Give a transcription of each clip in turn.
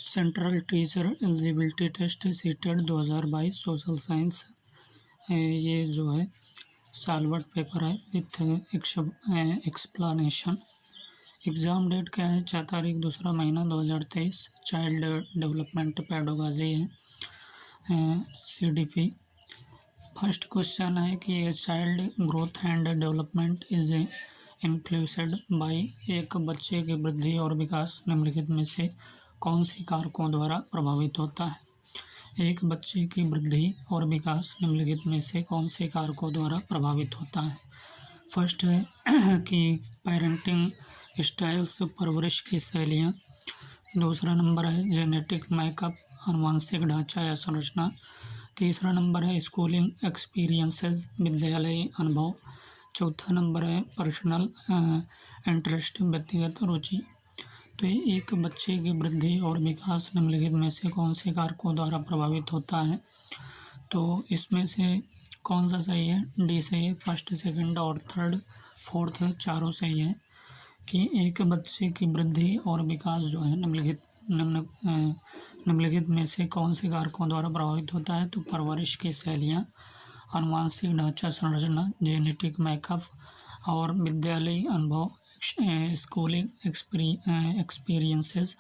Central teacher eligibility test CTET 2022 social science ये जो है सॉल्वर पेपर है विथ एक्सप्लेनेशन। एग्ज़ाम डेट क्या है? 4 तारीख 2 महीना 2023। चाइल्ड डेवलपमेंट पेडागोजी है CDP। फर्स्ट क्वेश्चन है कि ये child growth and development is influenced by, एक बच्चे की वृद्धि और विकास निम्नलिखित में से कौन से कारकों द्वारा प्रभावित होता है? एक बच्चे की वृद्धि और विकास निम्नलिखित में से कौन से कारकों द्वारा प्रभावित होता है? फर्स्ट है कि पेरेंटिंग स्टाइल्स, परवरिश की शैलियाँ। दूसरा नंबर है जेनेटिक मेकअप, आनुवंशिक ढांचा या संरचना। तीसरा नंबर है स्कूलिंग एक्सपीरियंसेस, विद्यालयी अनुभव। चौथा नंबर है पर्सनल इंटरेस्ट, व्यक्तिगत रुचि। तो एक बच्चे की वृद्धि और विकास निम्नलिखित में से कौन से कारकों द्वारा प्रभावित होता है? तो इसमें से कौन सा सही है? डी सही है। फर्स्ट, सेकंड और थर्ड, फोर्थ चारों सही है कि एक बच्चे की वृद्धि और विकास जो है निम्नलिखित में से कौन से कारकों द्वारा प्रभावित होता है? तो परवरिश की शैलियाँ, आनुवंशिक ढांचा संरचना, जेनेटिक मेकअप और विद्यालयी अनुभव, स्कूलिंग एक्सपीरियंसेस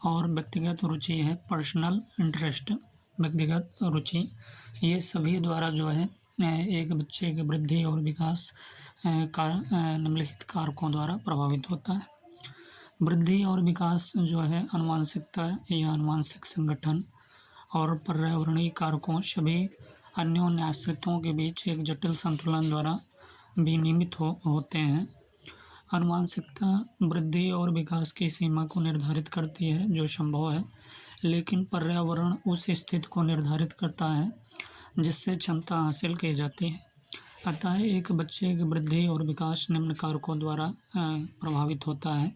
और व्यक्तिगत रुचि है पर्सनल इंटरेस्ट, व्यक्तिगत रुचि। ये सभी द्वारा जो है एक बच्चे की वृद्धि और विकास निम्नलिखित कारकों द्वारा प्रभावित होता है। वृद्धि और विकास जो है आनुवंशिकता या आनुवंशिक संगठन और पर्यावरणीय कारकों सभी अन्योन्य आश्रितों के बीच एक जटिल संतुलन द्वारा विनियमित होते हैं। आनुवंशिकता वृद्धि और विकास की सीमा को निर्धारित करती है जो संभव है, लेकिन पर्यावरण उस स्थिति को निर्धारित करता है जिससे क्षमता हासिल की जाती है। अतः एक बच्चे की वृद्धि और विकास निम्न कारकों द्वारा प्रभावित होता है।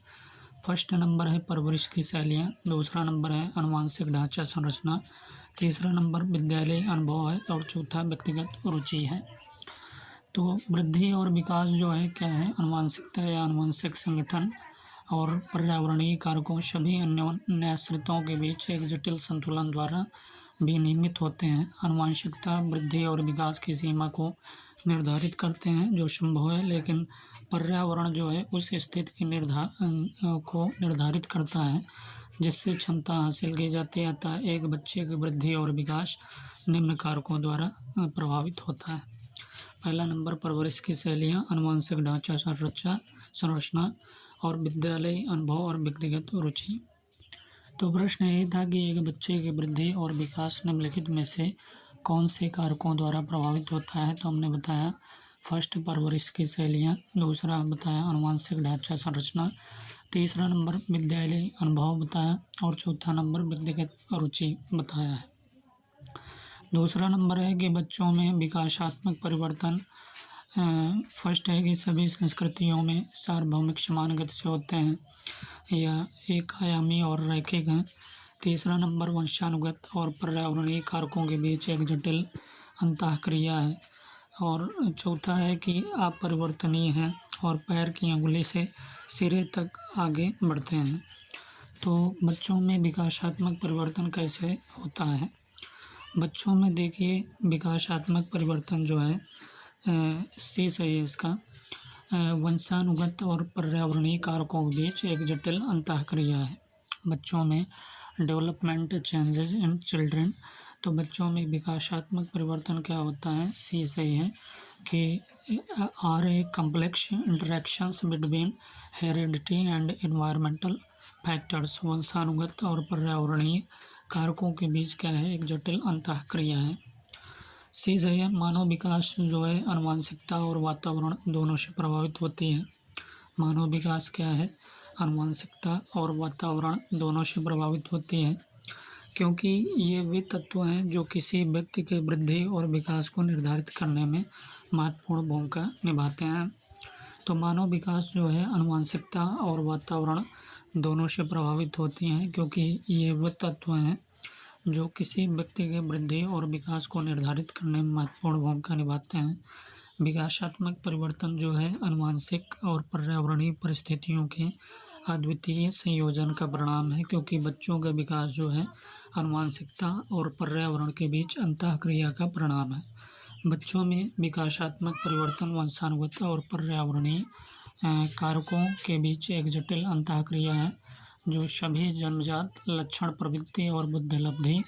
फर्स्ट नंबर है परवरिश की शैलियाँ, दूसरा नंबर है आनुवंशिक ढांचा संरचना, तीसरा नंबर विद्यालय अनुभव है और चौथा व्यक्तिगत रुचि है। तो वृद्धि और विकास जो है क्या है? आनुवंशिकता या आनुवंशिक संगठन और पर्यावरणीय कारकों सभी अन्योन्य आश्रितों के बीच एक जटिल संतुलन द्वारा विनियमित होते हैं। आनुवंशिकता वृद्धि और विकास की सीमा को निर्धारित करते हैं जो संभव है, लेकिन पर्यावरण जो है उस स्थिति की को निर्धारित करता है जिससे क्षमता हासिल की जाती है। अतः एक बच्चे की वृद्धि और विकास निम्न कारकों द्वारा प्रभावित होता है। पहला नंबर परवरिश की शैलियाँ, आनुवंशिक ढांचा संरचना और विद्यालयी अनुभव और व्यक्तिगत रुचि। तो प्रश्न यही था कि एक बच्चे की वृद्धि और विकास निम्नलिखित में से कौन से कारकों द्वारा प्रभावित होता है? तो हमने बताया फर्स्ट परवरिश की शैलियाँ, दूसरा बताया आनुवंशिक ढांचा संरचना, तीसरा नंबर विद्यालयी अनुभव बताया और चौथा नंबर व्यक्तिगत रुचि बताया है। दूसरा नंबर है कि बच्चों में विकासात्मक परिवर्तन। फर्स्ट है कि सभी संस्कृतियों में सार्वभौमिक समान गति से होते हैं या एक आयामी और रैखिक हैं। तीसरा नंबर वंशानुगत और पर्यावरणीय कारकों के बीच एक जटिल अंतःक्रिया है और चौथा है कि अपरिवर्तनीय हैं और पैर की अंगुली से सिरे तक आगे बढ़ते हैं। तो बच्चों में विकासात्मक परिवर्तन कैसे होता है? बच्चों में देखिए विकासात्मक परिवर्तन जो है सी सही है इसका, वंशानुगत और पर्यावरणीय कारकों के बीच एक जटिल अंतःक्रिया है। बच्चों में डेवलपमेंट चेंजेस इन चिल्ड्रन, तो बच्चों में विकासात्मक परिवर्तन क्या होता है? सी सही है कि are a complex interactions between heredity and environmental factors, वंशानुगत और पर्यावरणीय कारकों के बीच क्या है? एक जटिल अंतःक्रिया है। सी सही है। मानव विकास जो है आनुवंशिकता और वातावरण दोनों से प्रभावित होती है। मानव विकास क्या है? आनुवंशिकता और वातावरण दोनों से प्रभावित होती है, क्योंकि ये वे तत्व हैं जो किसी व्यक्ति के वृद्धि और विकास को निर्धारित करने में महत्वपूर्ण भूमिका निभाते हैं। तो मानव विकास जो है आनुवंशिकता और वातावरण दोनों से प्रभावित होती हैं, क्योंकि ये वे तत्व हैं जो किसी व्यक्ति के वृद्धि और विकास को निर्धारित करने में महत्वपूर्ण भूमिका निभाते हैं। विकासात्मक परिवर्तन जो है आनुवंशिक और पर्यावरणीय परिस्थितियों के अद्वितीय संयोजन का परिणाम है, क्योंकि बच्चों का विकास जो है आनुवांशिकता और पर्यावरण के बीच अंतःक्रिया का परिणाम है। बच्चों में विकासात्मक परिवर्तन वंशानुगत और पर्यावरणीय कारकों के बीच एक जटिल अंतःक्रिया है, जो सभी जन्मजात लक्षण प्रवृत्ति और बुद्धिलब्धि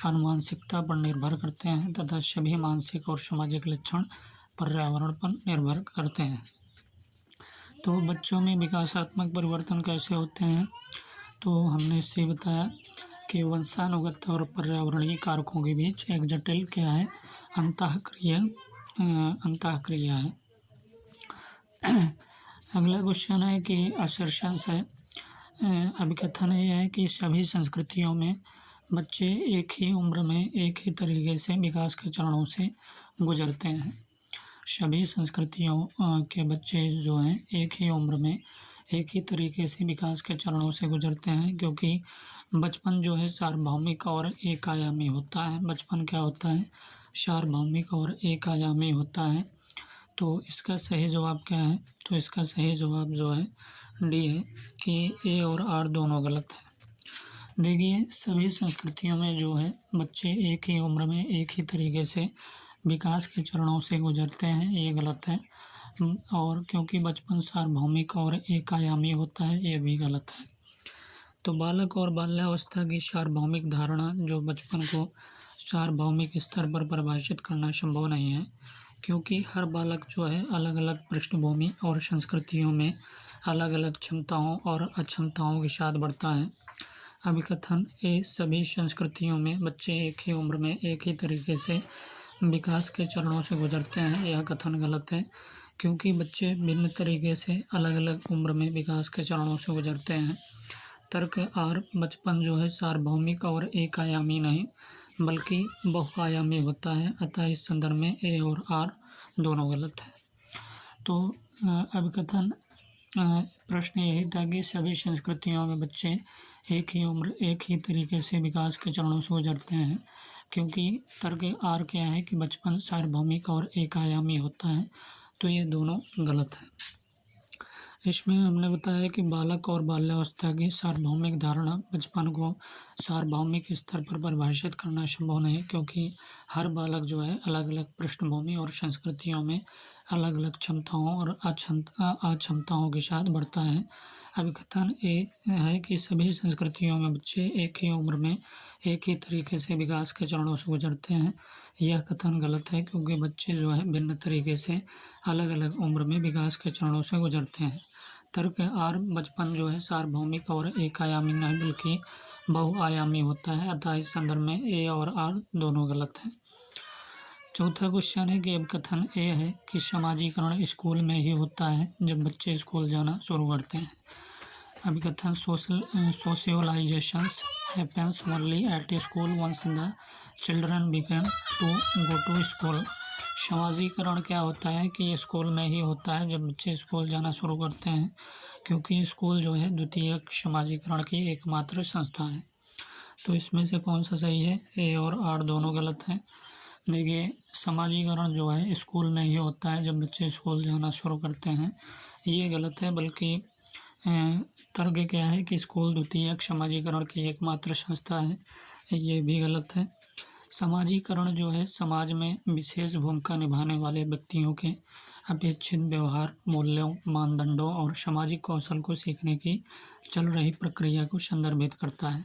आनुवांशिकता पर निर्भर करते हैं तथा सभी मानसिक और सामाजिक लक्षण पर्यावरण पर निर्भर करते हैं। तो बच्चों में विकासात्मक परिवर्तन कैसे होते हैं, तो हमने इससे बताया कि वंशानुगत और पर्यावरणीय कारकों के बीच एक जटिल क्या है, अंतःक्रिया है। अगला क्वेश्चन है कि असर्शंस है। अभिकथन ये है कि सभी संस्कृतियों में बच्चे एक ही उम्र में एक ही तरीके से विकास के चरणों से गुजरते हैं। सभी संस्कृतियों के बच्चे जो हैं एक ही उम्र में एक ही तरीके से विकास के चरणों से गुजरते हैं, क्योंकि बचपन जो है सार्वभौमिक और एक आयामी होता है। बचपन क्या होता है, सार्वभौमिक और एक आयामी होता है। तो इसका सही जवाब क्या है, तो इसका सही जवाब जो है डी है कि ए और आर दोनों गलत है। देखिए, सभी संस्कृतियों में जो है बच्चे एक ही उम्र में एक ही तरीके से विकास के चरणों से गुजरते हैं, ये गलत है। और क्योंकि बचपन सार्वभौमिक और एक आयामी होता है, ये भी गलत है। तो बालक और बाल्यावस्था की सार्वभौमिक धारणा, जो बचपन को सार्वभौमिक स्तर पर परिभाषित करना संभव नहीं है, क्योंकि हर बालक जो है अलग अलग पृष्ठभूमि और संस्कृतियों में अलग अलग क्षमताओं और अक्षमताओं के साथ बढ़ता है। अभिकथन ए, सभी संस्कृतियों में बच्चे एक ही उम्र में एक ही तरीके से विकास के चरणों से गुजरते हैं, यह कथन गलत है, क्योंकि बच्चे भिन्न तरीके से अलग अलग उम्र में विकास के चरणों से गुजरते हैं। तर्क आर, बचपन जो है सार्वभौमिक और एक आयामी नहीं बल्कि बहुआयामी होता है, अतः इस संदर्भ में ए और आर दोनों गलत है। तो अभिकथन प्रश्न यही था कि सभी संस्कृतियों में बच्चे एक ही उम्र एक ही तरीके से विकास के चरणों से गुजरते हैं, क्योंकि तर्क आर क्या है कि बचपन सार्वभौमिक और एक आयामी होता है, तो ये दोनों गलत है। इसमें हमने बताया कि बालक और बाल्यावस्था की सार्वभौमिक धारणा, बचपन को सार्वभौमिक स्तर पर परिभाषित करना संभव नहीं, क्योंकि हर बालक जो है अलग अलग पृष्ठभूमि और संस्कृतियों में अलग अलग क्षमताओं और अक्षमताओं के साथ बढ़ता है। अभिकथन ए है कि सभी संस्कृतियों में बच्चे एक ही उम्र में एक ही तरीके से विकास के चरणों से गुजरते हैं, यह कथन गलत है, क्योंकि बच्चे जो है भिन्न तरीके से अलग अलग उम्र में विकास के चरणों से गुजरते हैं। तर्क आर, बचपन जो है सार्वभौमिक और एक आयामी नहीं बल्कि बहुआयामी होता है, अतः इस संदर्भ में ए और आर दोनों गलत है। चौथा क्वेश्चन है कि अभिकथन ए है कि समाजीकरण स्कूल में ही होता है जब बच्चे स्कूल जाना शुरू करते हैं। अभिकथन socialisations happens only at school once the children begin to go to school. समाजीकरण क्या होता है कि ये स्कूल में ही होता है जब बच्चे स्कूल जाना शुरू करते हैं, क्योंकि स्कूल जो है द्वितीयक समाजीकरण की एकमात्र संस्था है। तो इसमें से कौन सा सही है, ए और आर दोनों गलत हैं। देखिए, समाजीकरण जो है स्कूल में ही होता है जब बच्चे स्कूल जाना शुरू करते हैं, ये गलत है, बल्कि तर्क क्या है कि स्कूल द्वितीयक समाजीकरण की एकमात्र संस्था है, ये भी गलत है। समाजीकरण जो है समाज में विशेष भूमिका निभाने वाले व्यक्तियों के अपेक्षित व्यवहार, मूल्यों, मानदंडों और सामाजिक कौशल को सीखने की चल रही प्रक्रिया को संदर्भित करता है।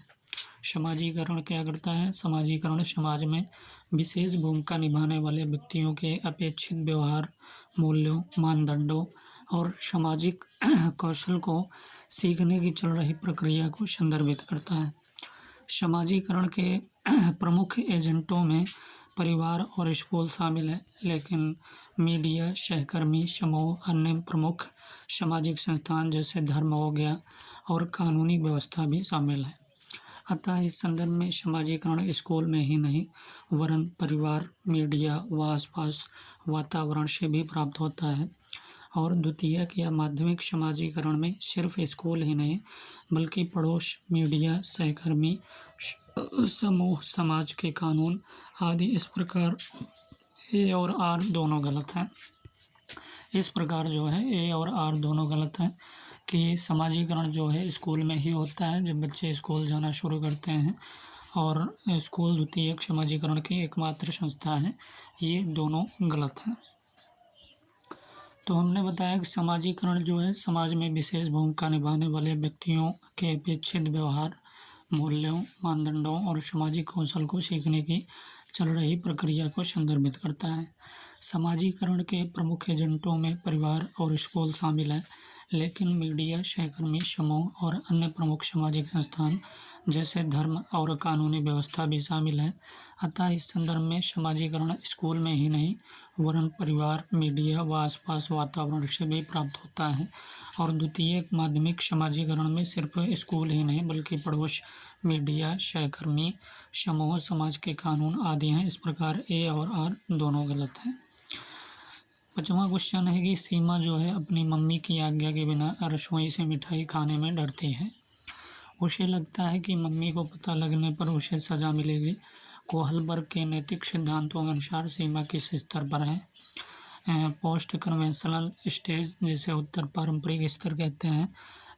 समाजीकरण क्या करता है, समाजीकरण समाज में विशेष भूमिका निभाने वाले व्यक्तियों के अपेक्षित व्यवहार, मूल्यों, मानदंडों और सामाजिक कौशल को सीखने की चल रही प्रक्रिया को संदर्भित करता है। समाजीकरण के प्रमुख एजेंटों में परिवार और स्कूल शामिल है, लेकिन मीडिया, सहकर्मी समूह, अन्य प्रमुख सामाजिक संस्थान जैसे धर्म हो गया और कानूनी व्यवस्था भी शामिल है। अतः इस संदर्भ में समाजीकरण स्कूल में ही नहीं वरन परिवार, मीडिया व आसपास वातावरण से भी प्राप्त होता है। और द्वितीयक या माध्यमिक समाजीकरण में सिर्फ स्कूल ही नहीं बल्कि पड़ोस, मीडिया, सहकर्मी समूह, समाज के कानून आदि, इस प्रकार ए और आर दोनों गलत हैं। इस प्रकार जो है ए और आर दोनों गलत हैं। कि समाजीकरण जो है स्कूल में ही होता है, जब बच्चे स्कूल जाना शुरू करते हैं, और स्कूल द्वितीयक समाजीकरण की एकमात्र संस्था है। ये दोनों गलत हैं। तो हमने बताया कि समाजीकरण जो है समाज में विशेष भूमिका निभाने वाले व्यक्तियों के अपेक्षित व्यवहार, मूल्यों, मानदंडों और सामाजिक कौशल को सीखने की चल रही प्रक्रिया को संदर्भित करता है। समाजीकरण के प्रमुख एजेंटों में परिवार और स्कूल शामिल है, लेकिन मीडिया, सहकर्मी समूह और अन्य प्रमुख सामाजिक संस्थान जैसे धर्म और कानूनी व्यवस्था भी शामिल है। अतः इस संदर्भ में समाजीकरण स्कूल में ही नहीं वरन परिवार, मीडिया व आसपास वातावरण से भी प्राप्त होता है। और द्वितीयक माध्यमिक समाजीकरण में सिर्फ स्कूल ही नहीं बल्कि पड़ोस, मीडिया, सहकर्मी समूह, समाज के कानून आदि हैं। इस प्रकार ए और आर दोनों गलत हैं। 5वां क्वेश्चन है कि सीमा जो है अपनी मम्मी की आज्ञा के बिना रसोई से मिठाई खाने में डरती है। उसे लगता है कि मम्मी को पता लगने पर उसे सज़ा मिलेगी। कोहलबर्ग के नैतिक सिद्धांतों के अनुसार सीमा किस स्तर पर है? पोस्ट कन्वेंशनल स्टेज, जिसे उत्तर पारंपरिक स्तर कहते हैं।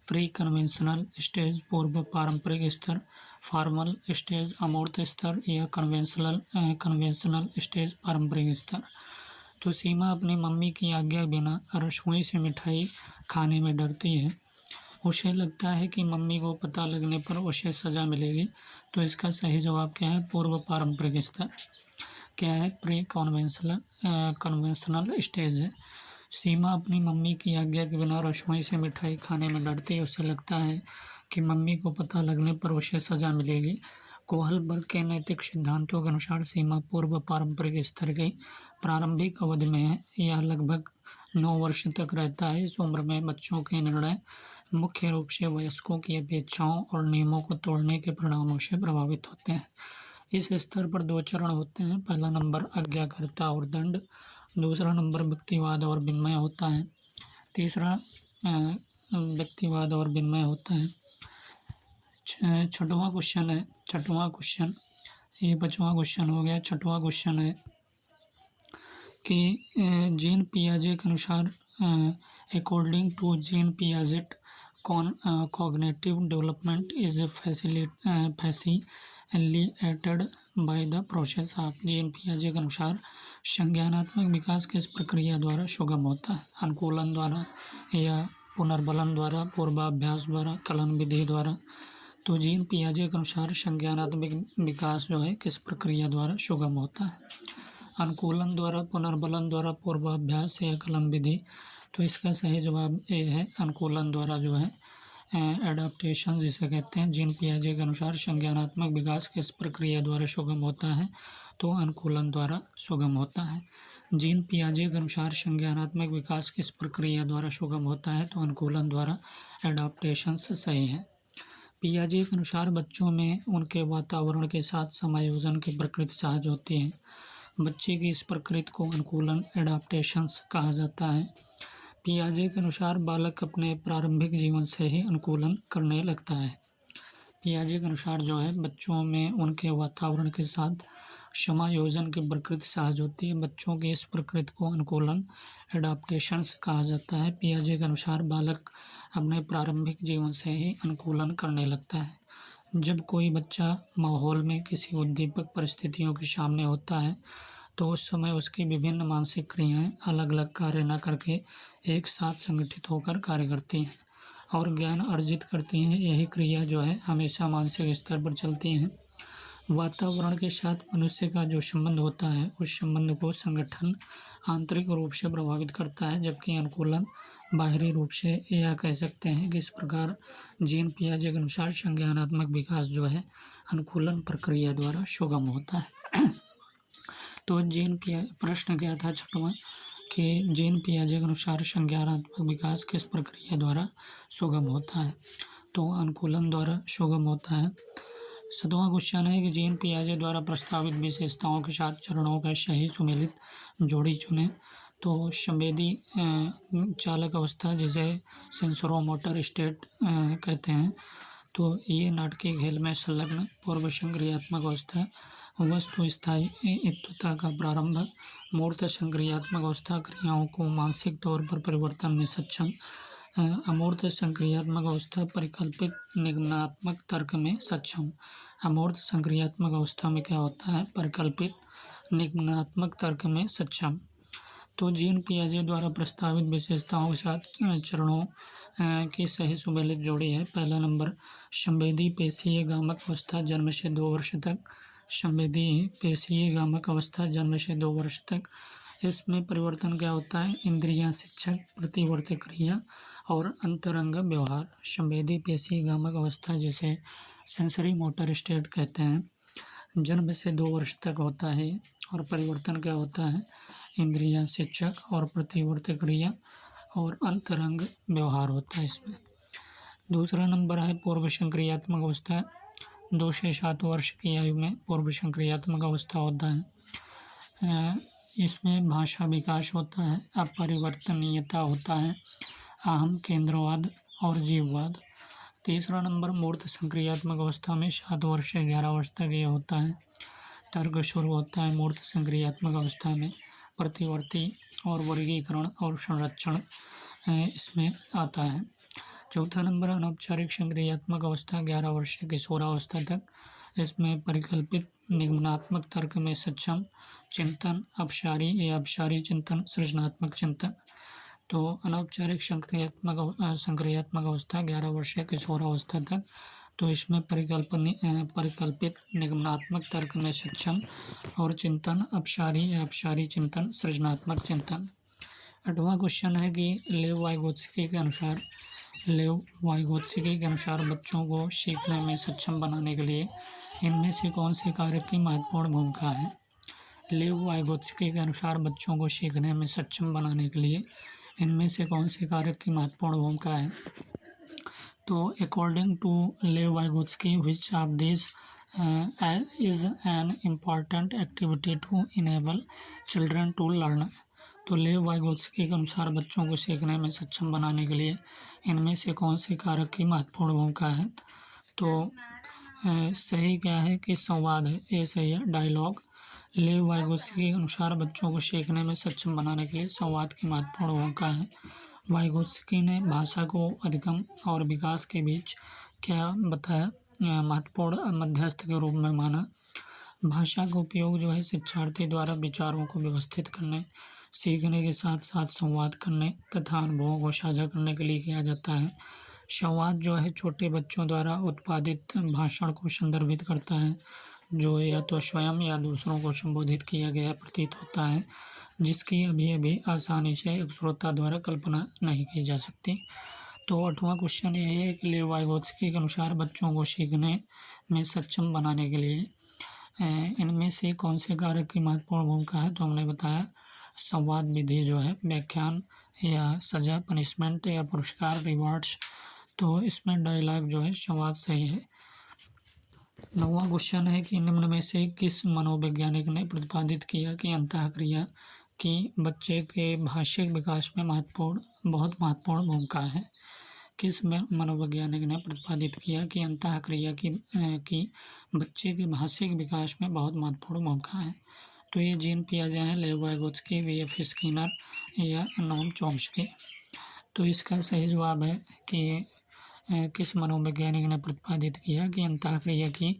प्री कन्वेंशनल स्टेज, पूर्व पारंपरिक स्तर। फॉर्मल स्टेज, अमूर्त स्तर। या कन्वेंशनल स्टेज, पारंपरिक स्तर। तो सीमा अपनी मम्मी की आज्ञा के बिना रसोई से मिठाई खाने में डरती है। उसे लगता है कि मम्मी को पता लगने पर उसे सज़ा मिलेगी। तो इसका सही जवाब क्या है? पूर्व पारंपरिक स्तर। क्या है? प्री कन्वेंशनल स्टेज है। सीमा अपनी मम्मी की आज्ञा के बिना रसोई से मिठाई खाने में डरती है। उसे लगता है कि मम्मी को पता लगने पर उसे सज़ा मिलेगी। कोहलबर्ग के नैतिक सिद्धांतों के अनुसार सीमा पूर्व पारंपरिक स्तर की प्रारंभिक अवधि में है। यह लगभग 9 वर्ष तक रहता है। इस उम्र में बच्चों के निर्णय मुख्य रूप से वयस्कों की अपेक्षाओं और नियमों को तोड़ने के परिणामों से प्रभावित होते हैं। इस स्तर पर 2 चरण होते हैं। पहला नंबर आज्ञाकारिता और दंड, दूसरा नंबर व्यक्तिवाद और विनिमय होता है। तीसरा व्यक्तिवाद और विनिमय होता है। छठवां क्वेश्चन, ये 5वां क्वेश्चन हो गया। छठवां क्वेश्चन है कि जीन पियाजे के अनुसार according to Jean Piaget cognitive development is facilitated by the process of Jean पियाजे के अनुसार संज्ञानात्मक विकास किस प्रक्रिया द्वारा सुगम होता है? अनुकूलन द्वारा या पुनर्बलन द्वारा, पूर्वाभ्यास द्वारा, कलन विधि द्वारा। तो जीन पियाजे के अनुसार संज्ञानात्मक विकास जो है किस प्रक्रिया द्वारा सुगम होता है? अनुकूलन द्वारा, पुनर्बलन द्वारा, पूर्वाभ्यास या कलन विधि। तो इसका सही जवाब ए है, अनुकूलन द्वारा जो है एडाप्टेशन जिसे कहते हैं। जीन पियाजे के अनुसार संज्ञानात्मक विकास किस प्रक्रिया द्वारा सुगम होता है? तो अनुकूलन द्वारा सुगम होता है। जीन पियाजे के अनुसार संज्ञानात्मक विकास किस प्रक्रिया द्वारा सुगम होता है? तो अनुकूलन द्वारा, एडाप्टेशन से सही है। पियाजे के अनुसार बच्चों में उनके वातावरण के साथ समायोजन की प्रकृति सहज होती है। बच्चे की इस प्रकृति को अनुकूलन, एडाप्टेशंस कहा जाता है। पियाजे के अनुसार बालक अपने प्रारंभिक जीवन से ही अनुकूलन करने लगता है। पियाजे के अनुसार जो है बच्चों में उनके वातावरण के साथ समायोजन की प्रकृति सहज होती है। बच्चों की इस प्रकृति को अनुकूलन, एडाप्टेशंस कहा जाता है। पियाजे के अनुसार बालक अपने प्रारंभिक जीवन से ही अनुकूलन करने लगता है। जब कोई बच्चा माहौल में किसी उद्दीपक परिस्थितियों के सामने होता है तो उस समय उसकी विभिन्न मानसिक क्रियाएं अलग अलग कार्य न करके एक साथ संगठित होकर कार्य करती हैं और ज्ञान अर्जित करती हैं। यही क्रिया जो है हमेशा मानसिक स्तर पर चलती हैं। वातावरण के साथ मनुष्य का जो संबंध होता है उस संबंध को संगठन आंतरिक रूप से प्रभावित करता है, जबकि अनुकूलन बाहरी रूप से। यह कह सकते हैं कि इस प्रकार जीन पियाजे के अनुसार संज्ञानात्मक विकास जो है अनुकूलन प्रक्रिया द्वारा सुगम होता है। तो प्रश्न क्या था छठवां कि जीन पियाजे के अनुसार संज्ञानात्मक विकास किस प्रक्रिया द्वारा सुगम होता है? तो अनुकूलन द्वारा सुगम होता है। 7वां क्वेश्चन है कि जीन पियाजे द्वारा प्रस्तावित विशेषताओं के साथ चरणों का सही सुमेलित जोड़ी चुनें। तो संवेदी चालक अवस्था जिसे सेंसरोमोटर स्टेट कहते हैं, तो ये नाटकीय खेल में संलग्न। पूर्व संक्रियात्मक अवस्था, वस्तु स्थायित्वता का प्रारंभ। मूर्त संक्रियात्मक अवस्था, क्रियाओं को मानसिक तौर पर परिवर्तन में सक्षम। अमूर्त संक्रियात्मक अवस्था परिकल्पित निगमनात्मक तर्क में सक्षम। अमूर्त संक्रियात्मक अवस्था में क्या होता है? परिकल्पित निगमनात्मक तर्क में सक्षम। तो जीन पियाजे द्वारा प्रस्तावित विशेषताओं के साथ चरणों की सही सुमेलित जोड़ी है। पहला नंबर, संवेदी पेशीय गामक अवस्था जन्म से 2 वर्ष तक। संवेदी पेशीय गामक अवस्था जन्म से 2 वर्ष तक। इसमें परिवर्तन क्या होता है? इंद्रियां, शिक्षक, प्रतिवर्ती क्रिया और अंतरंग व्यवहार। संवेदी पेशीय गामक अवस्था जिसे सेंसरी मोटर स्टेट कहते हैं, जन्म से 2 वर्ष तक होता है और परिवर्तन क्या होता है? इंद्रियां, शिक्षक और प्रतिवर्ती क्रिया और अंतरंग व्यवहार होता है इसमें। दूसरा नंबर है पूर्व संक्रियात्मक अवस्था। 2 से 7 वर्ष की आयु में पूर्व संक्रियात्मक अवस्था होता है। इसमें भाषा विकास होता है, अपरिवर्तनीयता होता है, अहम केंद्रवाद और जीववाद। तीसरा नंबर मूर्त संक्रियात्मक अवस्था में 7 वर्ष से 11 वर्ष तक ये होता है। तर्क शुरू होता है मूर्त संक्रियात्मक अवस्था में। प्रतिवर्ती और वर्गीकरण और संरक्षण इसमें आता है। चौथा नंबर अनौपचारिक संक्रियात्मक अवस्था 11 वर्ष से किशोरावस्था तक। इसमें परिकल्पित निगमनात्मक तर्क में सक्षम, चिंतन, अपसारी या अपसारी चिंतन, सृजनात्मक चिंतन। तो अनौपचारिक संक्रियात्मक अवस्था 11 वर्ष से किशोरावस्था तक। तो इसमें परिकल्पित निगमनात्मक तर्क में सक्षम और चिंतन, अपसारी या अपसारी चिंतन, सृजनात्मक चिंतन। 8वां क्वेश्चन है कि लेव वाइगोत्स्की के अनुसार बच्चों को सीखने में सक्षम बनाने के लिए इनमें से कौन से कारक की महत्वपूर्ण भूमिका है? लेव वाइगोत्स्की के अनुसार बच्चों को सीखने में सक्षम बनाने के लिए इनमें से कौन से कारक की महत्वपूर्ण भूमिका है? तो according to Lev Vygotsky which of this is an important activity to enable children to learn. तो लेव वाइगोत्स्की के अनुसार बच्चों को सीखने में सक्षम बनाने के लिए इनमें से कौन से कारक की महत्वपूर्ण भूमिका है? तो सही क्या है कि संवाद है, ये सही है, डायलॉग। लेव वाइगोत्स्की के अनुसार बच्चों को सीखने में सक्षम बनाने के लिए संवाद की महत्वपूर्ण भूमिका है। वाइगोत्स्की ने भाषा को अधिगम और विकास के बीच क्या बताया? महत्वपूर्ण मध्यस्थ के रूप में माना। भाषा का उपयोग जो है शिक्षार्थी द्वारा विचारों को व्यवस्थित करने, सीखने के साथ साथ संवाद करने तथा अनुभवों को साझा करने के लिए किया जाता है। संवाद जो है छोटे बच्चों द्वारा उत्पादित भाषण को संदर्भित करता है, जो या तो स्वयं या दूसरों को संबोधित किया गया प्रतीत होता है, जिसकी अभी आसानी से एक श्रोता द्वारा कल्पना नहीं की जा सकती। तो 8वां क्वेश्चन ये है कि लेव वाइगोत्स्की के अनुसार बच्चों को सीखने में सक्षम बनाने के लिए इनमें से कौन से कारक की महत्वपूर्ण भूमिका है? तो हमने बताया संवाद विधि जो है, व्याख्यान या सजा, पनिशमेंट या पुरस्कार, रिवार्ड्स। तो इसमें डायलॉग जो है संवाद सही है। 9वां क्वेश्चन है कि निम्न में से किस मनोवैज्ञानिक ने प्रतिपादित किया कि अंतःक्रिया की बच्चे के भाषिक विकास में बहुत महत्वपूर्ण भूमिका है? किस मनोवैज्ञानिक ने प्रतिपादित किया कि अंतःक्रिया की बच्चे के भाषिक विकास में बहुत महत्वपूर्ण भूमिका है? तो ये जीन पियाजे हैं, लेव वाइगोत्स्की, वी.एफ. स्किनर या नोम चॉम्स्की। तो इसका सही जवाब है कि किस मनोवैज्ञानिक ने प्रतिपादित किया कि अंतःक्रिया की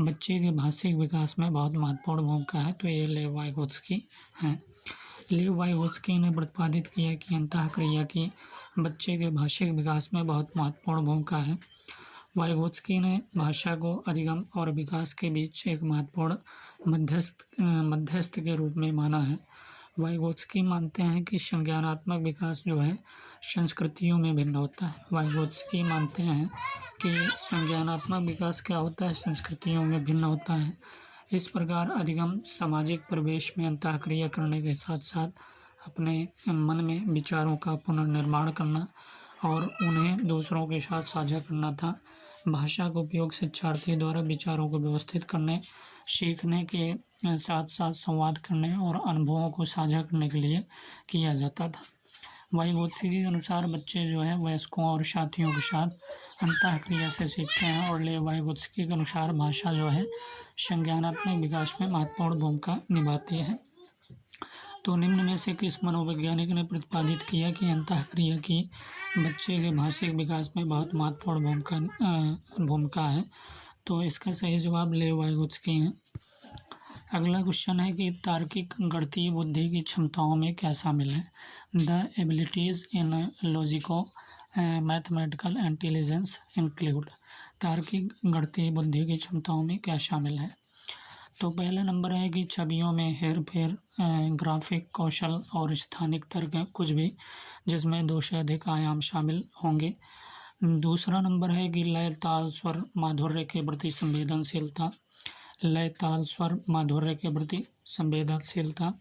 बच्चे के भाषिक विकास में बहुत महत्वपूर्ण भूमिका है? तो ये लेव वाइगोत्स्की हैं। लेव वाइगोत्स्की ने प्रतिपादित किया कि अंतःक्रिया की बच्चे के भाषिक विकास में बहुत महत्वपूर्ण भूमिका है। वाइगोत्स्की ने भाषा को अधिगम और विकास के बीच एक महत्वपूर्ण मध्यस्थ के रूप में माना है। वाइगोत्स्की मानते हैं कि संज्ञानात्मक विकास जो है संस्कृतियों में भिन्न होता है। वाइगोत्स्की मानते हैं कि संज्ञानात्मक विकास क्या होता है? संस्कृतियों में भिन्न होता है। इस प्रकार अधिगम सामाजिक परिवेश में अंतःक्रिया करने के साथ साथ अपने मन में विचारों का पुनर्निर्माण करना और उन्हें दूसरों के साथ साझा करना था। भाषा का उपयोग शिक्षार्थी द्वारा विचारों को व्यवस्थित करने, सीखने के साथ साथ संवाद करने और अनुभवों को साझा करने के लिए किया जाता था। वाइगोत्स्की के अनुसार बच्चे जो है वयस्कों और साथियों के साथ अंतःक्रिया से सीखते हैं और लेव वाइगोत्स्की के अनुसार भाषा जो है संज्ञानात्मक विकास में महत्वपूर्ण भूमिका निभाती है। तो निम्न में से किस मनोवैज्ञानिक ने प्रतिपादित किया कि अंतःक्रिया की बच्चे के भाषिक विकास में बहुत महत्वपूर्ण भूमिका है? तो इसका सही जवाब लेव वाइगोत्स्की है। अगला क्वेश्चन है कि तार्किक गणितीय बुद्धि की क्षमताओं में क्या शामिल है? The abilities in logico mathematical intelligence include. तार्किक गणितीय बुद्धि की क्षमताओं में क्या शामिल है? तो पहला नंबर है कि छवियों में हेर फेर, ग्राफिक कौशल और स्थानिक तर्क, कुछ भी जिसमें 2 से अधिक आयाम शामिल होंगे। दूसरा नंबर है कि लय ताल स्वर माधुर्य के प्रति संवेदनशीलता। लय ताल स्वर माधुर्य के प्रति संवेदनशीलता।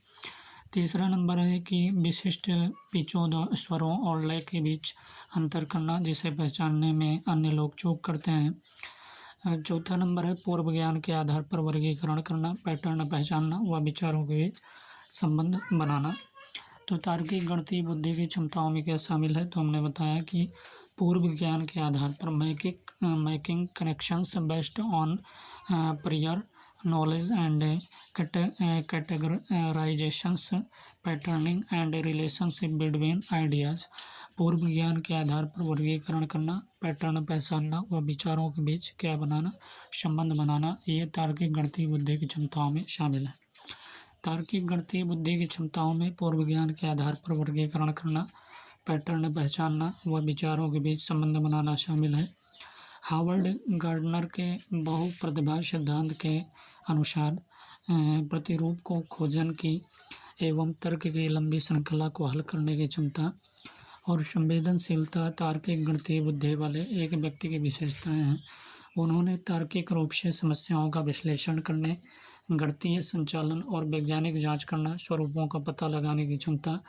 तीसरा नंबर है कि विशिष्ट पिचों, स्वरों और लय के बीच अंतर करना, जिसे पहचानने में अन्य लोग चूक करते हैं। चौथा नंबर है पूर्व ज्ञान के आधार पर वर्गीकरण करना, पैटर्न पहचानना व विचारों के बीच संबंध बनाना। तो तार्किक गणितीय बुद्धि की क्षमताओं में क्या शामिल है? तो हमने बताया कि पूर्व ज्ञान के आधार पर making connections based on prior knowledge and categorizations, patterning and relationship between ideas. पूर्व ज्ञान के आधार पर वर्गीकरण करना, पैटर्न पहचानना व विचारों के बीच क्या बनाना, संबंध बनाना, ये तार्किक गणितीय बुद्धि की क्षमताओं में शामिल है। तार्किक गणितीय बुद्धि की क्षमताओं में पूर्व ज्ञान के आधार पर वर्गीकरण करना, पैटर्न पहचानना व विचारों के बीच संबंध बनाना शामिल है। हावर्ड गार्डनर के बहुप्रतिभा सिद्धांत के अनुसार प्रतिरूप को खोजन की एवं तर्क की लंबी श्रृंखला को हल करने की क्षमता और संवेदनशीलता तार्किक गणितीय बुद्धि वाले एक व्यक्ति की विशेषताएं हैं। उन्होंने तार्किक रूप से समस्याओं का विश्लेषण करने, गणितीय संचालन और वैज्ञानिक जांच करना, स्वरूपों का पता लगाने की क्षमता,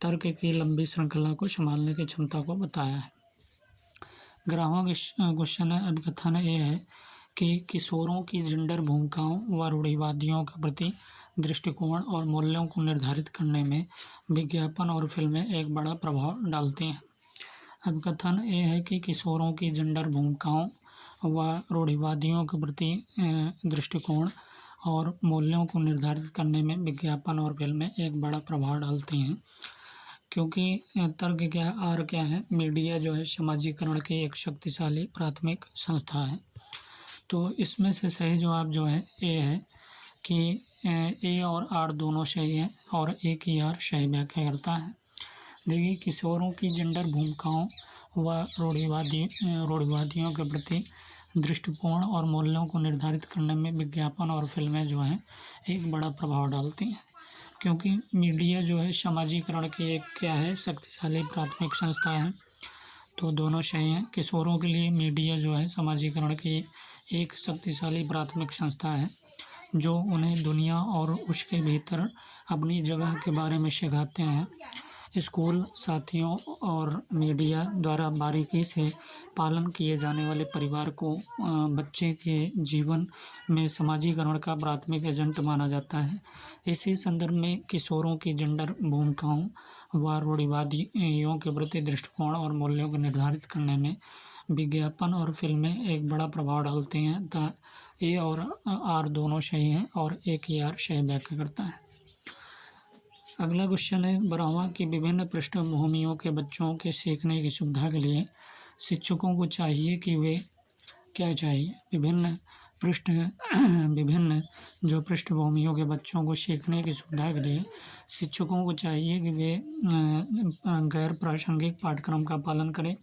तर्क की लंबी श्रृंखला को संभालने की क्षमता को बताया है। 11वां क्वेश्चन है, अभिकथन ये है कि किशोरों की जेंडर भूमिकाओं व रूढ़िवादियों के प्रति दृष्टिकोण और मूल्यों को निर्धारित करने में विज्ञापन और फिल्में एक बड़ा प्रभाव डालती हैं। अभिकथन ये है कि किशोरों की जेंडर भूमिकाओं व रूढ़िवादियों के प्रति दृष्टिकोण और मूल्यों को निर्धारित करने में विज्ञापन और फिल्में एक बड़ा प्रभाव डालती हैं। क्योंकि तर्क क्या है, आर क्या है, मीडिया जो है समाजीकरण की एक शक्तिशाली प्राथमिक संस्था है। तो इसमें से सही जवाब जो है ए है कि ए और आर दोनों सही है और एक ही आर सही व्याख्या करता है। देखिए, किशोरों की जेंडर भूमिकाओं व रूढ़िवादियों के प्रति दृष्टिकोण और मूल्यों को निर्धारित करने में विज्ञापन और फिल्में जो हैं एक बड़ा प्रभाव डालती हैं। क्योंकि मीडिया जो है समाजीकरण की एक क्या है, शक्तिशाली प्राथमिक संस्था है। तो दोनों सही हैं। किशोरों के लिए मीडिया जो है समाजीकरण की एक शक्तिशाली प्राथमिक संस्था है जो उन्हें दुनिया और उसके भीतर अपनी जगह के बारे में सिखाते हैं। स्कूल साथियों और मीडिया द्वारा बारीकी से पालन किए जाने वाले परिवार को बच्चे के जीवन में समाजीकरण का प्राथमिक एजेंट माना जाता है। इसी संदर्भ में किशोरों की जेंडर भूमिकाओं व रूढ़िवादियों के प्रति दृष्टिकोण और मूल्यों को निर्धारित करने में विज्ञापन और फिल्में एक बड़ा प्रभाव डालती हैं। तो ए और आर दोनों सही हैं और एक ही आर सही व्याख्या करता है। अगला क्वेश्चन है, 12वां कि विभिन्न पृष्ठभूमियों के बच्चों के सीखने की सुविधा के लिए शिक्षकों को चाहिए कि वे क्या चाहिए? विभिन्न जो पृष्ठभूमियों के बच्चों को सीखने की सुविधा के लिए शिक्षकों को चाहिए कि वे गैर प्रासंगिक पाठ्यक्रम का पालन करें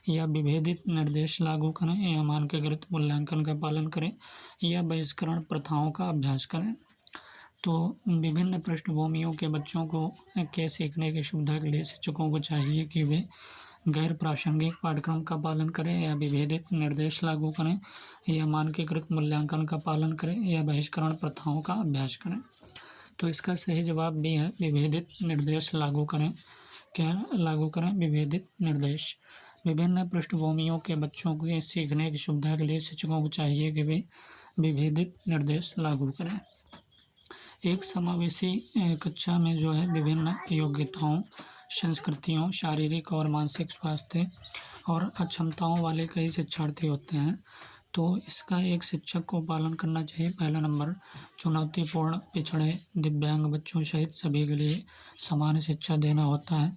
या विभेदित निर्देश लागू करें या मानकीकृत मूल्यांकन का पालन करें या बहिष्करण प्रथाओं का अभ्यास करें। तो विभिन्न पृष्ठभूमियों के बच्चों को के सीखने की सुविधा के लिए शिक्षकों को चाहिए कि वे गैर प्रासंगिक पाठ्यक्रम का पालन करें या विभेदित निर्देश लागू करें या मानकीकृत मूल्यांकन का पालन करें या बहिष्करण प्रथाओं का अभ्यास करें। तो इसका सही जवाब भी है, विभेदित निर्देश लागू करें। क्या लागू करें? विभेदित निर्देश। विभिन्न पृष्ठभूमियों के बच्चों के सीखने की सुविधा के लिए शिक्षकों को चाहिए कि वे विभेदित निर्देश लागू करें। एक समावेशी कक्षा में जो है विभिन्न योग्यताओं, संस्कृतियों, शारीरिक और मानसिक स्वास्थ्य और अक्षमताओं वाले कई शिक्षार्थी होते हैं। तो इसका एक शिक्षक को पालन करना चाहिए। पहला नंबर, चुनौतीपूर्ण, पिछड़े, दिव्यांग बच्चों सहित सभी के लिए समान शिक्षा देना होता है।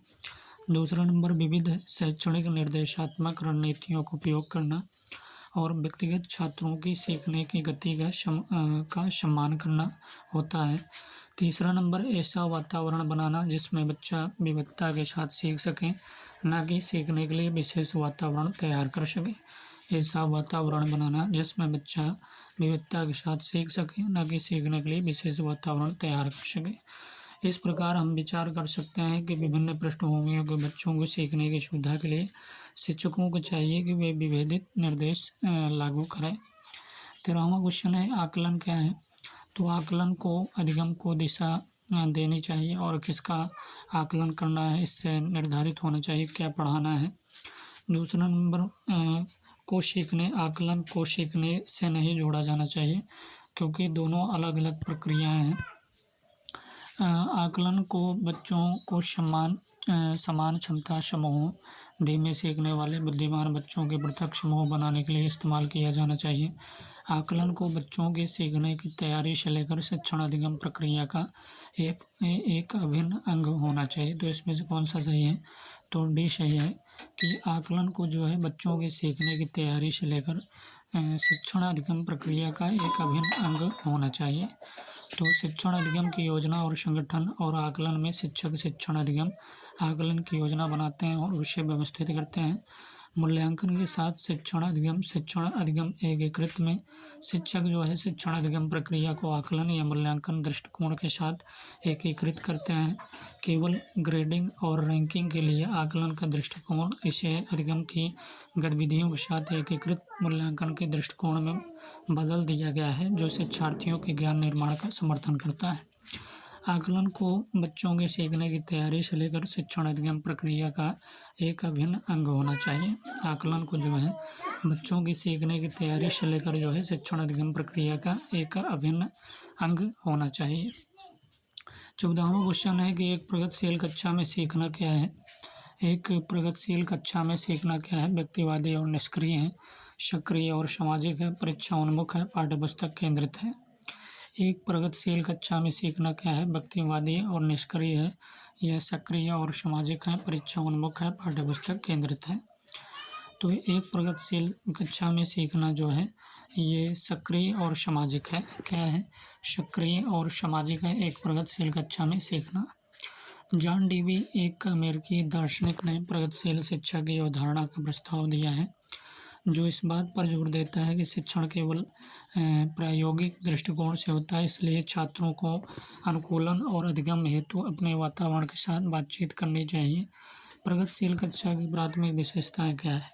दूसरा नंबर, विविध शैक्षणिक निर्देशात्मक रणनीतियों का उपयोग करना और व्यक्तिगत छात्रों की सीखने की गति का सम्मान करना होता है। तीसरा नंबर, ऐसा वातावरण बनाना जिसमें बच्चा विविधता के साथ सीख सके, न कि सीखने के लिए विशेष वातावरण तैयार कर सके। ऐसा वातावरण बनाना जिसमें बच्चा विविधता के साथ सीख सके, न कि सीखने के लिए विशेष वातावरण तैयार कर सके। इस प्रकार हम विचार कर सकते हैं कि विभिन्न पृष्ठभूमियों के बच्चों को सीखने की सुविधा के लिए शिक्षकों को चाहिए कि वे विभेदित निर्देश लागू करें। 13वां क्वेश्चन है, आकलन क्या है? तो आकलन को अधिगम को दिशा देनी चाहिए और किसका आकलन करना है इससे निर्धारित होना चाहिए क्या पढ़ाना है। दूसरा नंबर, आकलन को सीखने से नहीं जोड़ा जाना चाहिए क्योंकि दोनों अलग अलग प्रक्रियाएं हैं। आकलन को बच्चों को समान क्षमता समूहों, धीमे सीखने वाले बुद्धिमान बच्चों के पृथक समूह बनाने के लिए इस्तेमाल किया जाना चाहिए। आकलन को बच्चों के सीखने की तैयारी से लेकर शिक्षण अधिगम प्रक्रिया का एक अभिन्न अंग होना चाहिए। तो इसमें से कौन सा सही है? तो डी सही है कि आकलन को जो है बच्चों के सीखने की तैयारी से लेकर शिक्षण अधिगम प्रक्रिया का एक अभिन्न अंग होना चाहिए। तो शिक्षण अधिगम की योजना और संगठन और आकलन में शिक्षक शिक्षण अधिगम आकलन की योजना बनाते हैं और उसे व्यवस्थित करते हैं। मूल्यांकन के साथ शिक्षण अधिगम एकीकृत में शिक्षक जो है शिक्षण अधिगम प्रक्रिया को आकलन या मूल्यांकन दृष्टिकोण के साथ एकीकृत करते हैं। केवल ग्रेडिंग और रैंकिंग के लिए आकलन का दृष्टिकोण इसे अधिगम की गतिविधियों के साथ एकीकृत मूल्यांकन के दृष्टिकोण में बदल दिया गया है, जो शिक्षार्थियों के ज्ञान निर्माण का समर्थन करता है। आकलन को बच्चों के सीखने की तैयारी से लेकर शिक्षण अधिगम प्रक्रिया का एक अभिन्न अंग होना चाहिए। आकलन को जो है बच्चों की सीखने की तैयारी से लेकर जो है शिक्षण अधिगम प्रक्रिया का एक अभिन्न अंग होना चाहिए। 14वां क्वेश्चन है कि एक प्रगतिशील कक्षा में सीखना क्या है? एक प्रगतिशील कक्षा में सीखना क्या है? व्यक्तिवादी और निष्क्रिय है, सक्रिय और सामाजिक है, परीक्षा उन्मुख है, पाठ्यपुस्तक केंद्रित है। एक प्रगतिशील कक्षा में सीखना क्या है? व्यक्तिवादी और निष्क्रिय है, यह सक्रिय और सामाजिक है, परीक्षा उन्मुख है, पाठ्यपुस्तक केंद्रित है। तो एक प्रगतिशील कक्षा में सीखना जो है ये सक्रिय और सामाजिक है। क्या है? सक्रिय और सामाजिक है एक प्रगतिशील कक्षा में सीखना। जॉन डीवी, एक अमेरिकी दार्शनिक, ने प्रगतिशील शिक्षा की अवधारणा का प्रस्ताव दिया है, जो इस बात पर जोर देता है कि शिक्षण केवल प्रायोगिक दृष्टिकोण से होता है, इसलिए छात्रों को अनुकूलन और अधिगम हेतु अपने वातावरण के साथ बातचीत करनी चाहिए। प्रगतिशील कक्षा की प्राथमिक विशेषताएं क्या है?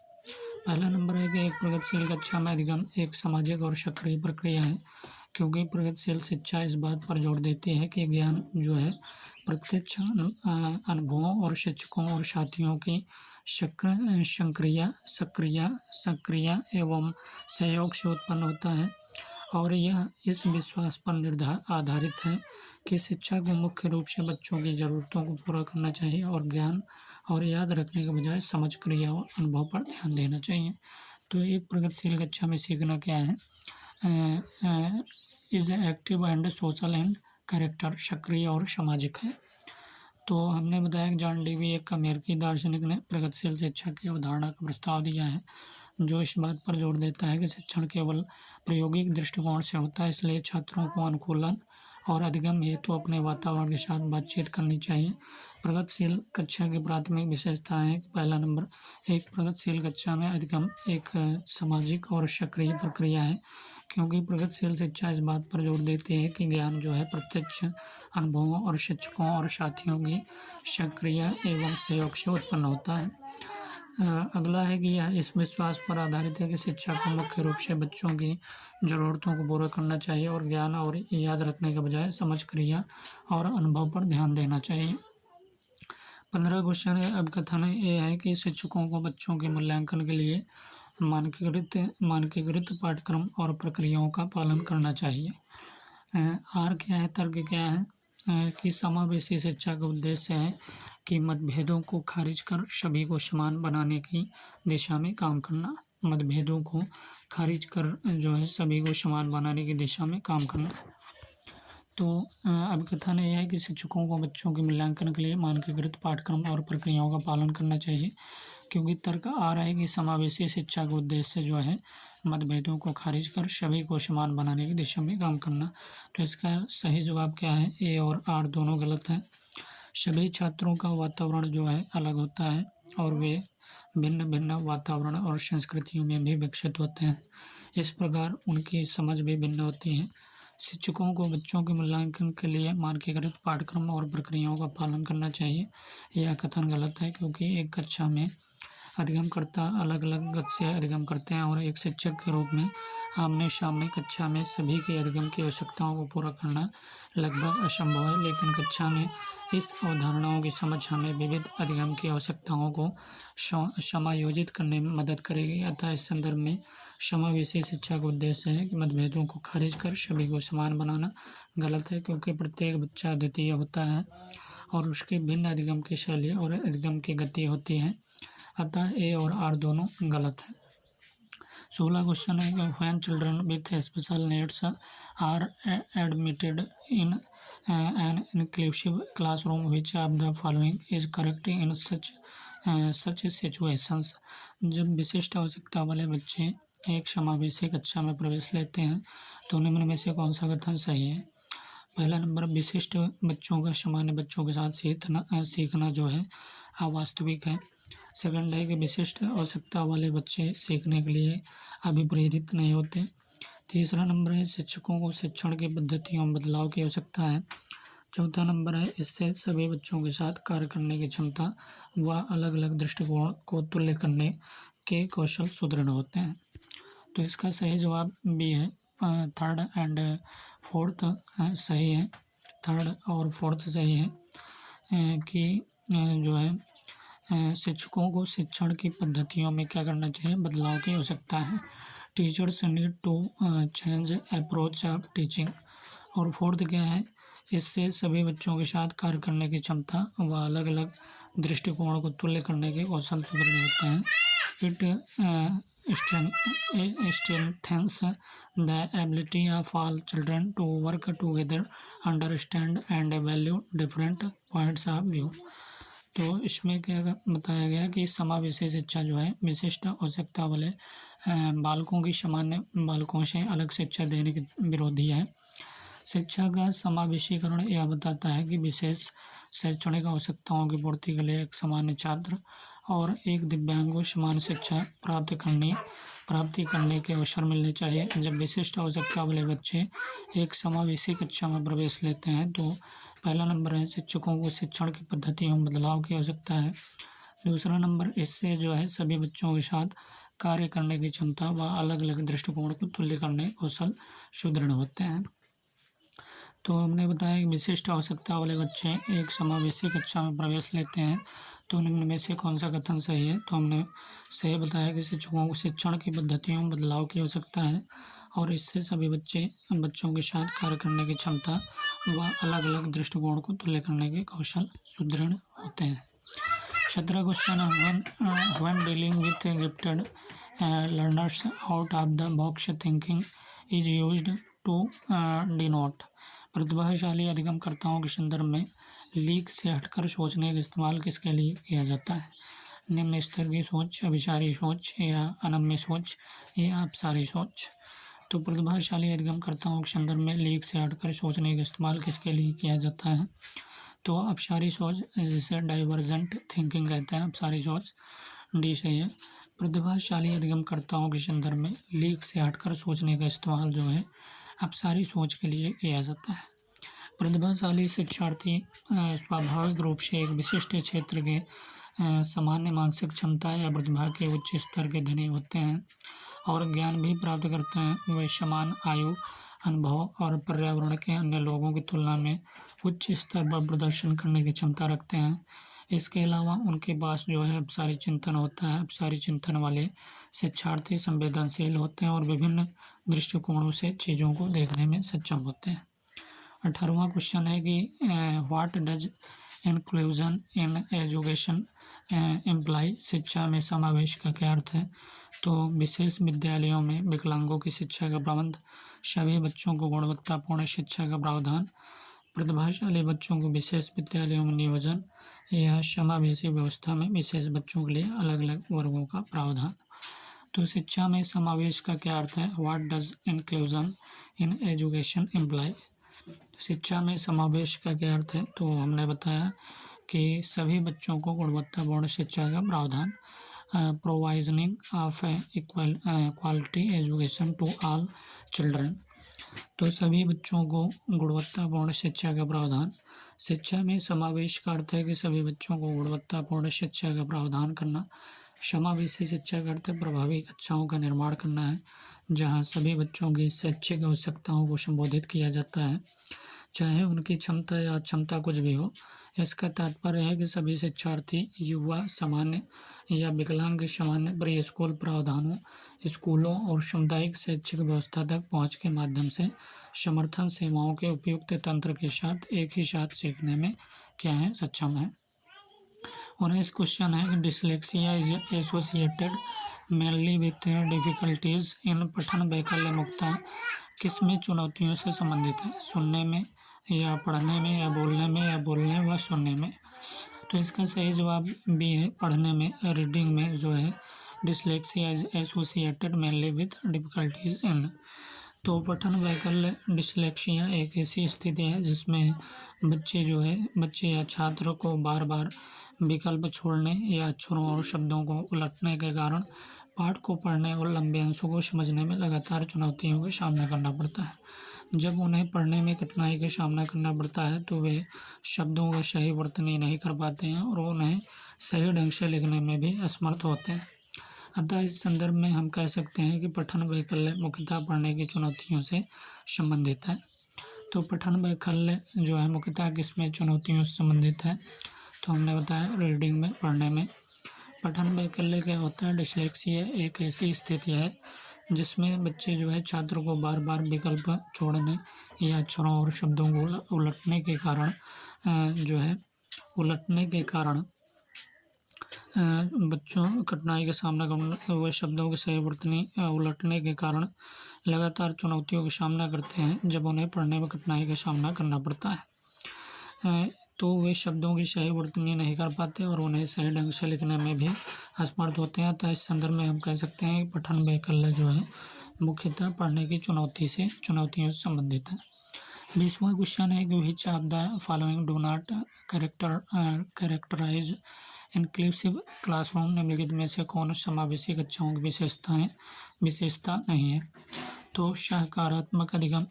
पहला नंबर है कि एक प्रगतिशील कक्षा में अधिगम एक सामाजिक और सक्रिय प्रक्रिया है, क्योंकि प्रगतिशील शिक्षा इस बात पर जोर देती है कि ज्ञान जो है प्रत्यक्ष अनुभवों और शिक्षकों और साथियों की सक्रिय एवं सहयोग से उत्पन्न होता है और यह इस विश्वास पर आधारित है कि शिक्षा को मुख्य रूप से बच्चों की ज़रूरतों को पूरा करना चाहिए और ज्ञान और याद रखने के बजाय समझ, क्रिया और अनुभव पर ध्यान देना चाहिए। तो एक प्रगतिशील कक्षा में सीखना क्या है? Is active and social and character, सक्रिय और सामाजिक है। तो हमने बताया कि जॉन डीवी, एक अमेरिकी दार्शनिक, ने प्रगतिशील शिक्षा की अवधारणा का प्रस्ताव दिया है, जो इस बात पर जोर देता है कि शिक्षण केवल प्रायोगिक दृष्टिकोण से होता है, इसलिए छात्रों को अनुकूलन और अधिगम हेतु अपने वातावरण के साथ बातचीत करनी चाहिए। प्रगतिशील कक्षा की प्राथमिक विशेषताएं हैं। पहला नंबर, एक प्रगतिशील कक्षा में अधिगम एक सामाजिक और सक्रिय प्रक्रिया है, क्योंकि प्रगतिशील शिक्षा इस बात पर जोर देती है कि ज्ञान जो है प्रत्यक्ष अनुभवों और शिक्षकों और साथियों की सक्रिय एवं सहयोग से उत्पन्न होता है। अगला है कि यह इस विश्वास पर आधारित है कि शिक्षा को मुख्य रूप से बच्चों की ज़रूरतों को पूरा करना चाहिए और ज्ञान और याद रखने के बजाय समझ, क्रिया और अनुभव पर ध्यान देना चाहिए। 15 क्वेश्चन है। अब कथन ये है कि शिक्षकों को बच्चों के मूल्यांकन के लिए मानकीकृत पाठ्यक्रम और प्रक्रियाओं का पालन करना चाहिए। आर क्या है? तर्क क्या है? कि समावेशी शिक्षा का उद्देश्य है कि मतभेदों को खारिज कर सभी को समान बनाने की दिशा में काम करना। मतभेदों को खारिज कर जो है सभी को समान बनाने की दिशा में काम करना। तो अब कथन यह है कि शिक्षकों को बच्चों के मूल्यांकन के लिए मानकीकृत पाठ्यक्रम और प्रक्रियाओं का पालन करना चाहिए, क्योंकि तर्क आ रहा है कि समावेशी शिक्षा का उद्देश्य जो है मतभेदों को खारिज कर सभी को समान बनाने की दिशा में काम करना। तो इसका सही जवाब क्या है? ए और आर दोनों गलत हैं। सभी छात्रों का वातावरण जो है अलग होता है और वे भिन्न भिन्न वातावरण और संस्कृतियों में भी विकसित होते हैं। इस प्रकार उनकी समझ भी भिन्न होती है। शिक्षकों को बच्चों के मूल्यांकन के लिए मानकीकृत पाठ्यक्रम और प्रक्रियाओं का पालन करना चाहिए। यह कथन गलत है, क्योंकि एक कक्षा में अधिगमकर्ता अलग अलग गति से अधिगम करते हैं और एक शिक्षक के रूप में आमने सामने कक्षा में सभी के अधिगम की आवश्यकताओं को पूरा करना लगभग असंभव है। लेकिन कक्षा में इस अवधारणाओं की समझ हमें विविध अधिगम की आवश्यकताओं को समायोजित करने में मदद करेगी। अतः इस संदर्भ में समावेशी शिक्षा का उद्देश्य है कि मतभेदों को खारिज कर सभी को समान बनाना गलत है, क्योंकि प्रत्येक बच्चा अद्वितीय होता है और उसके भिन्न अधिगम की शैली और अधिगम की गति होती है। अतः ए और आर दोनों गलत है। 16 क्वेश्चन है कि when children with special needs are admitted in an inclusive classroom which of the following is correct in such situations. जब विशिष्ट आवश्यकता वाले बच्चे एक समावेशी कक्षा में प्रवेश लेते हैं तो निम्न में से कौन सा कथन सही है? पहला नंबर, विशिष्ट बच्चों का सामान्य बच्चों के साथ सीखना जो है अवास्तविक है। सेकंड है कि विशिष्ट आवश्यकता वाले बच्चे सीखने के लिए अभिप्रेरित नहीं होते। तीसरा नंबर है, शिक्षकों को शिक्षण की पद्धतियों में बदलाव की आवश्यकता है। चौथा नंबर है, इससे सभी बच्चों के साथ कार्य करने की क्षमता व अलग अलग दृष्टिकोण को तुल्य करने के कौशल सुदृढ़ होते हैं। तो इसका सही जवाब बी है। थर्ड एंड फोर्थ सही है। थर्ड और फोर्थ सही है कि जो है शिक्षकों को शिक्षण की पद्धतियों में क्या करना चाहिए? बदलाव की आवश्यकता है। Teachers need to change approach of teaching. और फोर्थ क्या है? इससे सभी बच्चों के साथ कार्य करने की क्षमता व अलग अलग दृष्टिकोण को तुल्य करने के कौशल सुदृढ़ होते हैं। It strengthens the ability of all children to work together, understand and value different points of view। तो इसमें क्या बताया गया कि समावेशी शिक्षा जो है विशिष्ट आवश्यकता वाले बालकों की सामान्य बालकों से अलग शिक्षा देने के विरोधी है। शिक्षा का समावेशीकरण यह बताता है कि विशेष शैक्षणिक आवश्यकताओं की पूर्ति के लिए एक सामान्य छात्र और एक दिव्यांग को समान शिक्षा प्राप्ति करने के अवसर मिलने चाहिए। जब विशिष्ट आवश्यकता वाले बच्चे एक समावेशी कक्षा में प्रवेश लेते हैं तो पहला नंबर है, शिक्षकों को शिक्षण की पद्धतियों में बदलाव की आवश्यकता है। दूसरा नंबर, इससे जो है सभी बच्चों के साथ कार्य करने की क्षमता व अलग अलग दृष्टिकोण को तुल्य करने के कौशल सुदृढ़ होते हैं। तो हमने बताया कि विशिष्ट आवश्यकता वाले बच्चे एक समावेशी कक्षा में प्रवेश लेते हैं तो निम्न में से कौन सा कथन सही है? तो हमने सही बताया कि शिक्षकों को शिक्षण की पद्धतियों में बदलाव की आवश्यकता है और इससे सभी बच्चों के साथ कार्य करने की क्षमता व अलग अलग दृष्टिकोण को तुल्य करने के कौशल सुदृढ़ होते हैं। 17 क्वेश्चन है, when dealing with gifted learners out of the box thinking is used to denote. प्रतिभाशाली अधिगमकर्ताओं के संदर्भ में लीक से हटकर सोचने का इस्तेमाल किसके लिए किया जाता है? निम्न स्तर की सोच, अभिसारी सोच या अनम्य सोच या अपसारी सोच। तो प्रतिभाशाली अधिगमकर्ताओं के संदर्भ में लीक से हटकर सोचने का इस्तेमाल किसके लिए किया जाता है? तो अपसारी सोच, जिसे डाइवर्जेंट थिंकिंग कहते हैं, अपसारी सोच डी सही है। प्रतिभाशाली अधिगमकर्ताओं के संदर्भ में लीक से हटकर सोचने का इस्तेमाल जो है अपसारी सोच के लिए किया जाता है। प्रतिभाशाली शिक्षार्थी स्वाभाविक रूप से एक विशिष्ट क्षेत्र के सामान्य मानसिक क्षमता या प्रतिभा के उच्च स्तर के धनी होते हैं और ज्ञान भी प्राप्त करते हैं। वे समान आयु, अनुभव और पर्यावरण के अन्य लोगों की तुलना में उच्च स्तर पर प्रदर्शन करने की क्षमता रखते हैं। इसके अलावा उनके पास जो है अपसारी चिंतन होता है। अपसारी चिंतन वाले शिक्षार्थी संवेदनशील होते हैं और विभिन्न दृष्टिकोणों से चीज़ों को देखने में सक्षम होते हैं। 18वां क्वेश्चन है कि what does inclusion in education imply. शिक्षा में समावेश का क्या अर्थ है? तो विशेष विद्यालयों में विकलांगों की शिक्षा का प्रबंध, सभी बच्चों को गुणवत्तापूर्ण शिक्षा का प्रावधान, प्रतिभाशाली बच्चों को विशेष विद्यालयों में नियोजन या समावेशी व्यवस्था में विशेष बच्चों के लिए अलग अलग वर्गों का प्रावधान। तो शिक्षा में समावेश का क्या अर्थ है? What does inclusion in education imply? शिक्षा में समावेश का क्या अर्थ है? तो हमने बताया कि सभी बच्चों को गुणवत्तापूर्ण शिक्षा का प्रावधान, provisioning of equal quality education to all children. तो सभी बच्चों को गुणवत्तापूर्ण शिक्षा का प्रावधान। शिक्षा में समावेश का अर्थ है कि सभी बच्चों को गुणवत्तापूर्ण शिक्षा का प्रावधान करना। समावेशी शिक्षा का अर्थ प्रभावी कक्षाओं का निर्माण करना है, जहां सभी बच्चों की शैक्षिक आवश्यकताओं को संबोधित किया जाता है, चाहे उनकी क्षमता या अक्षमता कुछ भी हो। इसका तात्पर्य है कि सभी शिक्षार्थी, युवा, सामान्य या विकलांग सामान्य प्री स्कूल प्रावधानों, स्कूलों और सामुदायिक शैक्षिक व्यवस्था तक पहुंच के माध्यम से समर्थन सेवाओं के उपयुक्त तंत्र के साथ एक ही साथ सीखने में क्या है, सक्षम है। और इस क्वेश्चन है कि dyslexia is associated mainly with difficulties in पठन वैकल्यमुक्ता किसमें चुनौतियों से संबंधित है? सुनने में या पढ़ने में या बोलने में या बोलने व सुनने में? तो इसका सही जवाब बी है, पढ़ने में, रीडिंग में जो है dyslexia is associated mainly with difficulties in. तो पठन वैकल्य डिसलेक्सिया एक ऐसी स्थिति है जिसमें बच्चे या छात्र को बार बार विकल्प छोड़ने या अक्षरों और शब्दों को उलटने के कारण पाठ को पढ़ने और लंबे अंशों को समझने में लगातार चुनौतियों का सामना करना पड़ता है। जब उन्हें पढ़ने में कठिनाई का सामना करना पड़ता है तो वे शब्दों का सही वर्तनी नहीं कर पाते हैं और उन्हें सही ढंग से लिखने में भी असमर्थ होते हैं। अतः इस संदर्भ में हम कह सकते हैं कि पठन वैकल्य मुख्यतः पढ़ने की चुनौतियों से संबंधित है। तो पठन वैकल्य जो है मुख्यतः किसमें चुनौतियों से संबंधित है? तो हमने बताया रीडिंग में, पढ़ने में। पठन वैकल्य क्या होता है? डिसलेक्सिया एक ऐसी स्थिति है जिसमें बच्चे छात्र को बार बार विकल्प छोड़ने या अक्षरों और शब्दों को उलटने के कारण बच्चों कठिनाई का सामना करना, वह शब्दों की सही वर्तनी उलटने के कारण लगातार चुनौतियों का सामना करते हैं जब उन्हें पढ़ने में कठिनाई का सामना करना पड़ता है। तो वे शब्दों की सही वर्तनी नहीं कर पाते और उन्हें सही ढंग से लिखने में भी असमर्थ होते हैं। तो इस संदर्भ में हम कह सकते हैं कि पठन वैकल्य जो है मुख्यतः पढ़ने की चुनौतियों से संबंधित है। 20वां क्वेश्चन है कि which of the following do not characterise inclusive classroom? निम्नलिखित में से कौन समावेशी कक्षाओं की विशेषता नहीं है? तो सकारात्मक अधिगम,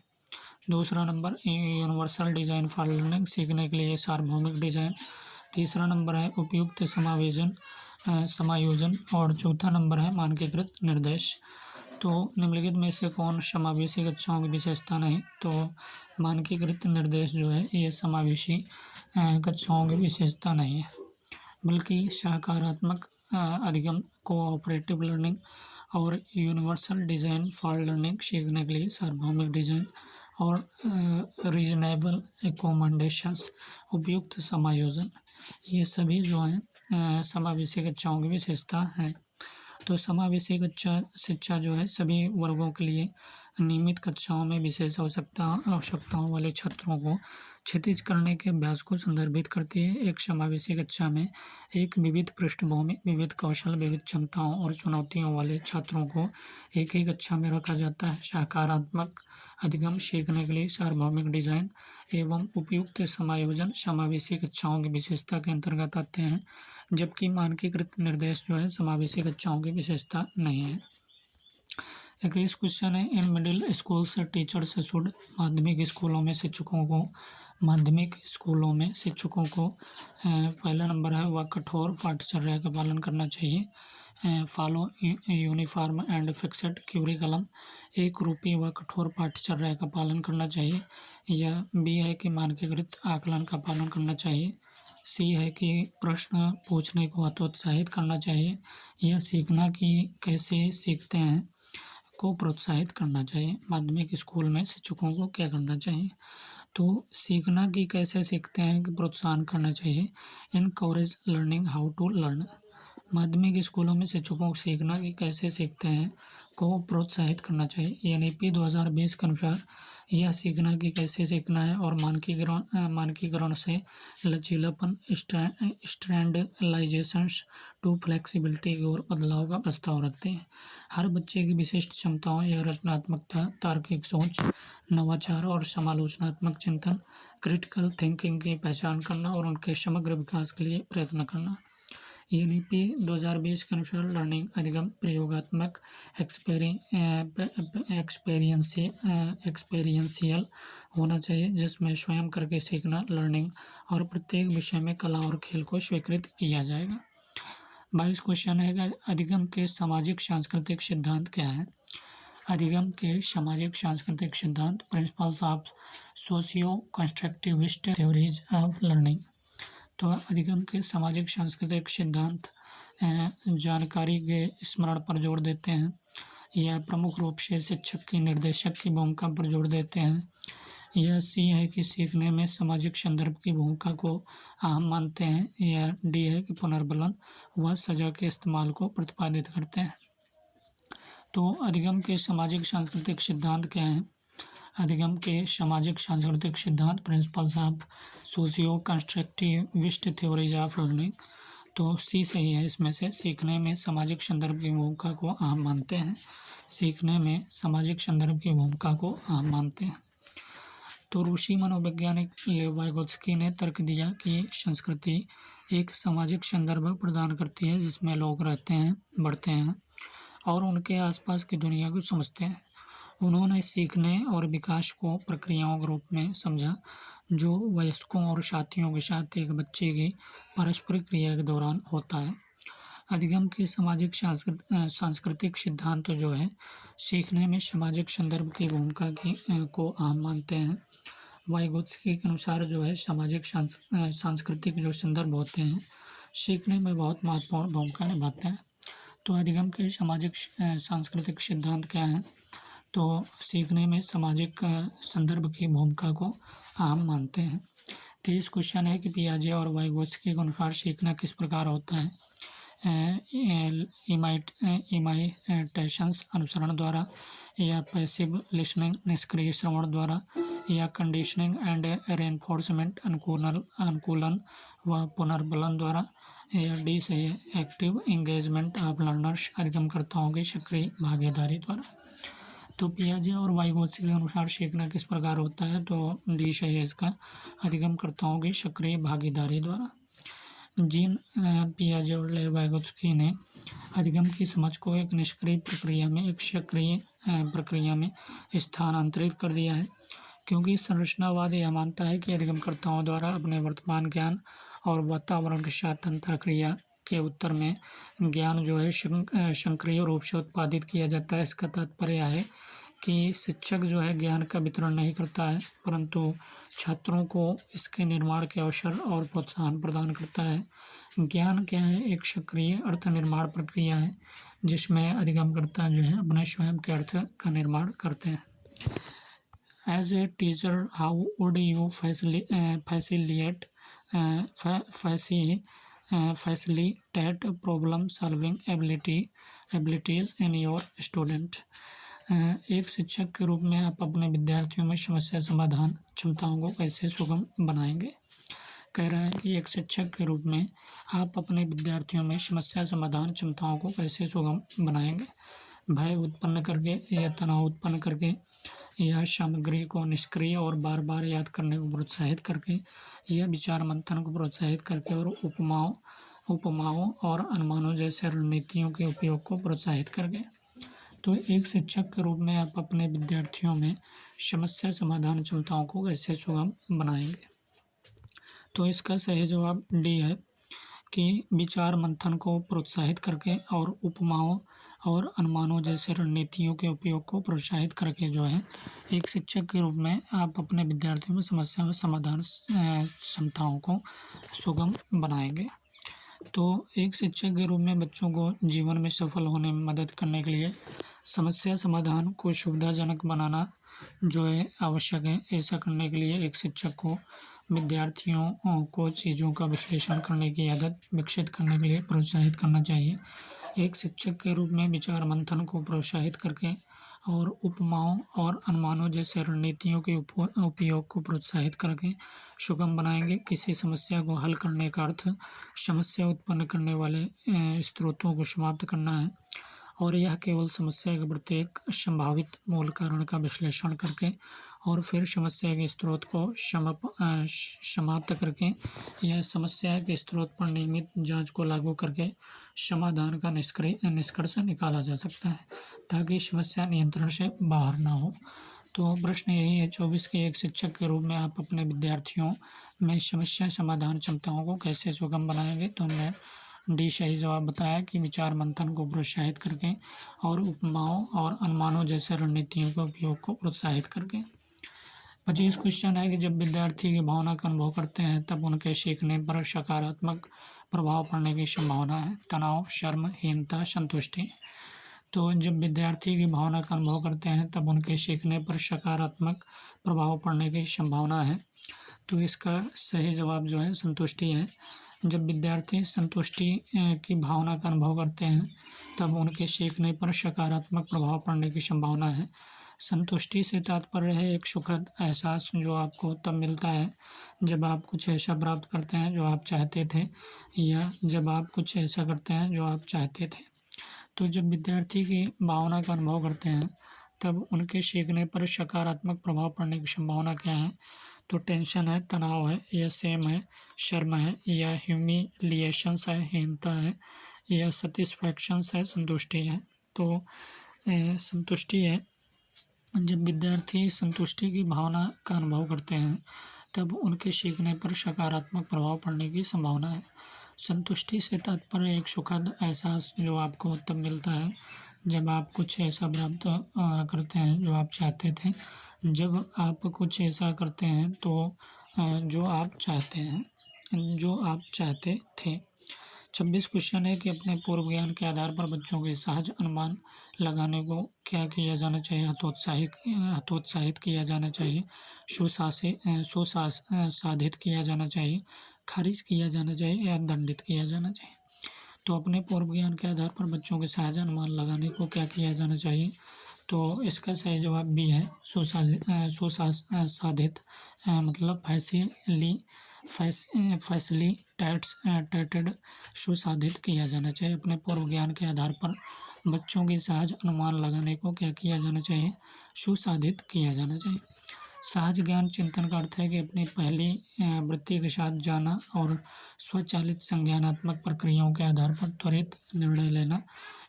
दूसरा number universal design for learning, सीखने के लिए सार्वभौमिक डिज़ाइन, तीसरा नंबर है उपयुक्त समायोजन और चौथा नंबर है मानकीकृत निर्देश। तो निम्नलिखित में से कौन समावेशी कक्षाओं की विशेषता नहीं? तो मानकीकृत निर्देश जो है ये समावेशी कक्षाओं की विशेषता नहीं है, बल्कि सकारात्मक अधिगम, कोऑपरेटिव लर्निंग और यूनिवर्सल डिज़ाइन फॉर लर्निंग, सीखने के लिए सार्वभौमिक डिज़ाइन और रीजनेबल एकोमोडेशंस, उपयुक्त समायोजन, ये सभी जो हैं समावेशी कक्षाओं की विशेषता हैं। तो समावेशी शिक्षा जो है सभी वर्गों के लिए नियमित कक्षाओं में विशेष आवश्यकताओं वाले छात्रों को क्षितिज करने के अभ्यास को संदर्भित करती है। एक समावेशी कक्षा में एक विविध पृष्ठभूमि, विविध कौशल, विविध क्षमताओं और चुनौतियों वाले छात्रों को एक ही कक्षा में रखा जाता है। सकारात्मक अधिगम, सीखने के लिए सार्वभौमिक डिज़ाइन एवं उपयुक्त समायोजन समावेशी कक्षाओं की विशेषता के अंतर्गत आते हैं, जबकि मानकीकृत निर्देश जो है समावेशी कक्षाओं की विशेषता नहीं है। 21 क्वेश्चन है in middle schools teachers should, माध्यमिक स्कूलों में शिक्षकों को पहला नंबर है वह कठोर पाठचर्या का पालन करना चाहिए। फॉलो यूनिफॉर्म एंड फिक्स्ड क्यूरिकलम, एक रूपी व कठोर पाठचर्या का पालन करना चाहिए। या बी है कि मानकीकृत आकलन का पालन करना चाहिए। सी है कि प्रश्न पूछने को हतोत्साहित करना चाहिए। या सीखना कि कैसे सीखते हैं को प्रोत्साहित करना चाहिए। माध्यमिक स्कूल में शिक्षकों को क्या करना चाहिए? तो सीखना कि कैसे सीखते हैं कि प्रोत्साहन करना चाहिए। Encourage learning how to learn, माध्यमिक स्कूलों में शिक्षकों को सीखना कि कैसे सीखते हैं को प्रोत्साहित करना चाहिए। एनईपी 2020 के अनुसार यह सीखना कि कैसे सीखना है और मानकीकरण से लचीलापन, स्टैंडर्डाइजेशंस टू फ्लेक्सिबिलिटी की ओर बदलाव का प्रस्ताव रखते हैं। हर बच्चे की विशिष्ट क्षमताओं या रचनात्मकता, तार्किक सोच, नवाचार और समालोचनात्मक चिंतन, क्रिटिकल थिंकिंग की पहचान करना और उनके समग्र विकास के लिए प्रयत्न करना। एनईपी 2020 के अनुसार लर्निंग अधिगम प्रयोगात्मक, एक्सपेरियंशियल होना चाहिए, जिसमें स्वयं करके सीखना, लर्निंग और प्रत्येक विषय में कला और खेल को स्वीकृत किया जाएगा। 22 क्वेश्चन है कि अधिगम के सामाजिक सांस्कृतिक सिद्धांत क्या है। अधिगम के सामाजिक सांस्कृतिक सिद्धांत, principles of socio constructivist theories of learning. तो अधिगम के सामाजिक सांस्कृतिक सिद्धांत जानकारी के स्मरण पर जोर देते हैं। यह प्रमुख रूप से शिक्षक की निर्देशक की भूमिका पर जोर देते हैं। यह सी है कि सीखने में सामाजिक संदर्भ की भूमिका को अहम मानते हैं। यह डी है कि पुनर्बलन व सजा के इस्तेमाल को प्रतिपादित करते हैं। तो अधिगम के सामाजिक सांस्कृतिक सिद्धांत क्या हैं। अधिगम के सामाजिक सांस्कृतिक सिद्धांत, principles of socio constructivist theories of learning. तो सी सही है इसमें से। सीखने में सामाजिक संदर्भ की भूमिका को अहम मानते हैं। सीखने में सामाजिक संदर्भ की भूमिका को अहम मानते हैं। तो रूसी मनोवैज्ञानिक लेव वाइगोत्स्की ने तर्क दिया कि संस्कृति एक सामाजिक संदर्भ प्रदान करती है जिसमें लोग रहते हैं, बढ़ते हैं और उनके आसपास की दुनिया को समझते हैं। उन्होंने सीखने और विकास को प्रक्रियाओं के रूप में समझा जो वयस्कों और साथियों के साथ एक बच्चे की परस्पर क्रिया के दौरान होता है। अधिगम के सामाजिक सांस्कृतिक सिद्धांत जो है सीखने में सामाजिक संदर्भ की भूमिका को अहम मानते हैं। वाइगोत्स्की के अनुसार जो है सामाजिक सांस्कृतिक जो संदर्भ होते हैं सीखने में बहुत महत्वपूर्ण भूमिका निभाते हैं। तो अधिगम के सामाजिक सांस्कृतिक सिद्धांत क्या हैं। तो सीखने में सामाजिक संदर्भ की भूमिका को अहम मानते हैं। 23 क्वेश्चन है कि पियाजे और वाइगोत्स्की के अनुसार सीखना किस प्रकार होता है। इमाइटेशंस अनुसरण द्वारा, या पैसिव लिसनिंग निष्क्रिय श्रवण द्वारा, या कंडीशनिंग एंड रेनफोर्समेंट अनुकूलन व पुनर्बलन द्वारा, या डी से एक्टिव एंगेजमेंट ऑफ लर्नर्स अधिगमकर्ताओं की सक्रिय भागीदारी द्वारा। तो पियाजे और वाइगोत्स्की के अनुसार सीखना किस प्रकार होता है। तो डी सही है इसका, अधिगमकर्ताओं की सक्रिय भागीदारी द्वारा। जीन पियाजे और वाइगोत्स्की ने अधिगम की समझ को एक निष्क्रिय प्रक्रिया में एक सक्रिय प्रक्रिया में स्थानांतरित कर दिया है, क्योंकि संरचनावाद यह मानता है कि अधिगमकर्ताओं द्वारा अपने वर्तमान ज्ञान और वातावरण के साथ अंतःक्रिया के उत्तर में ज्ञान जो है सक्रिय रूप से उत्पादित किया जाता है। इसका तात्पर्य है कि शिक्षक जो है ज्ञान का वितरण नहीं करता है, परंतु छात्रों को इसके निर्माण के अवसर और प्रोत्साहन प्रदान करता है। ज्ञान क्या है, एक सक्रिय अर्थ निर्माण प्रक्रिया है जिसमें अधिगमकर्ता जो है अपने स्वयं के अर्थ का निर्माण करते हैं। As a teacher, how would you facilitate problem solving abilities in your student. एक शिक्षक के रूप में आप अपने विद्यार्थियों में समस्या समाधान क्षमताओं को कैसे सुगम बनाएंगे। कह रहा है कि एक शिक्षक के रूप में आप अपने विद्यार्थियों में समस्या समाधान क्षमताओं को कैसे सुगम बनाएंगे। भय उत्पन्न करके या तनाव उत्पन्न करके, या सामग्री को निष्क्रिय और बार बार याद करने को प्रोत्साहित करके, या विचार मंथन को प्रोत्साहित करके, और उपमाओं और अनुमानों जैसे रणनीतियों के उपयोग को प्रोत्साहित करके। तो एक शिक्षक के रूप में आप अपने विद्यार्थियों में समस्या समाधान क्षमताओं को कैसे सुगम बनाएंगे। तो इसका सही जवाब डी है कि विचार मंथन को प्रोत्साहित करके और उपमाओं और अनुमानों जैसे रणनीतियों के उपयोग को प्रोत्साहित करके जो है एक शिक्षक के रूप में आप अपने विद्यार्थियों में समस्या समाधान क्षमताओं को सुगम बनाएंगे। तो एक शिक्षक के रूप में बच्चों को जीवन में सफल होने में मदद करने के लिए समस्या समाधान को सुविधाजनक बनाना जो है आवश्यक है। ऐसा करने के लिए एक शिक्षक को विद्यार्थियों को चीज़ों का विश्लेषण करने की आदत विकसित करने के लिए प्रोत्साहित करना चाहिए। एक शिक्षक के रूप में विचार मंथन को प्रोत्साहित करके और उपमाओं और अनुमानों जैसे रणनीतियों के उपयोग को प्रोत्साहित करके सुगम बनाएंगे। किसी समस्या को हल करने का अर्थ समस्या उत्पन्न करने वाले स्रोतों को समाप्त करना है, और यह केवल समस्या के प्रत्येक संभावित मूल कारण का विश्लेषण करके और फिर समस्या के स्रोत को समाप्त करके यह समस्या के स्रोत पर नियमित जांच को लागू करके समाधान का निष्कर्ष निकाला जा सकता है, ताकि समस्या नियंत्रण से बाहर ना हो। तो प्रश्न यही है 24 के एक शिक्षक के रूप में आप अपने विद्यार्थियों में समस्या समाधान क्षमताओं को कैसे सुगम बनाएंगे। तो हमने डी सही जवाब बताया कि विचार मंथन को प्रोत्साहित करके और उपमाओं और अनुमानों जैसे रणनीतियों के उपयोग को प्रोत्साहित करके। 25 क्वेश्चन है कि जब विद्यार्थी की भावना का अनुभव करते हैं तब उनके सीखने पर सकारात्मक प्रभाव पड़ने की संभावना है। तनाव, शर्म, हीनता, संतुष्टि। तो जब विद्यार्थी की भावना का अनुभव करते हैं तब उनके सीखने पर सकारात्मक प्रभाव पड़ने की संभावना है। तो इसका सही जवाब जो है संतुष्टि है। जब विद्यार्थी संतुष्टि की भावना का अनुभव करते हैं तब उनके सीखने पर सकारात्मक प्रभाव पड़ने की संभावना है। संतुष्टि से तात्पर्य है एक सुखद एहसास जो आपको तब मिलता है जब आप कुछ ऐसा प्राप्त करते हैं जो आप चाहते थे, या जब आप कुछ ऐसा करते हैं जो आप चाहते थे। तो जब विद्यार्थी की भावना का अनुभव करते हैं तब उनके सीखने पर सकारात्मक प्रभाव पड़ने की संभावना क्या है। तो टेंशन है, तनाव है, या सेम है, शर्म है, या ह्यूमिलिएशंस है, हीनता है, या सेटिस्फैक्शंस है, संतुष्टि है। तो संतुष्टि है। जब विद्यार्थी संतुष्टि की भावना का अनुभव करते हैं तब उनके सीखने पर सकारात्मक प्रभाव पड़ने की संभावना है। संतुष्टि से तात्पर्य एक सुखद एहसास जो आपको तब मिलता है जब आप कुछ ऐसा प्राप्त करते हैं जो आप चाहते थे। जब आप कुछ ऐसा करते हैं तो जो आप चाहते थे। 26 क्वेश्चन है कि अपने पूर्व ज्ञान के आधार पर बच्चों के सहज अनुमान लगाने को क्या किया जाना चाहिए। हतोत्साहित किया जाना चाहिए, सुसाधित किया जाना चाहिए, खारिज किया जाना चाहिए, या दंडित किया जाना चाहिए। तो अपने पूर्व ज्ञान के आधार पर बच्चों के सहज अनुमान लगाने को क्या किया जाना चाहिए। तो इसका सही जवाब भी है सुसाधित, मतलब फैसिलिटेटेड, सुसाधित किया जाना चाहिए। अपने पूर्व ज्ञान के आधार पर बच्चों की सहज अनुमान लगाने को क्या किया जाना चाहिए, सुसाधित किया जाना चाहिए। सहज ज्ञान चिंतन का अर्थ है कि अपनी पहली वृत्ति के साथ जाना और स्वचालित संज्ञानात्मक प्रक्रियाओं के आधार पर त्वरित निर्णय लेना।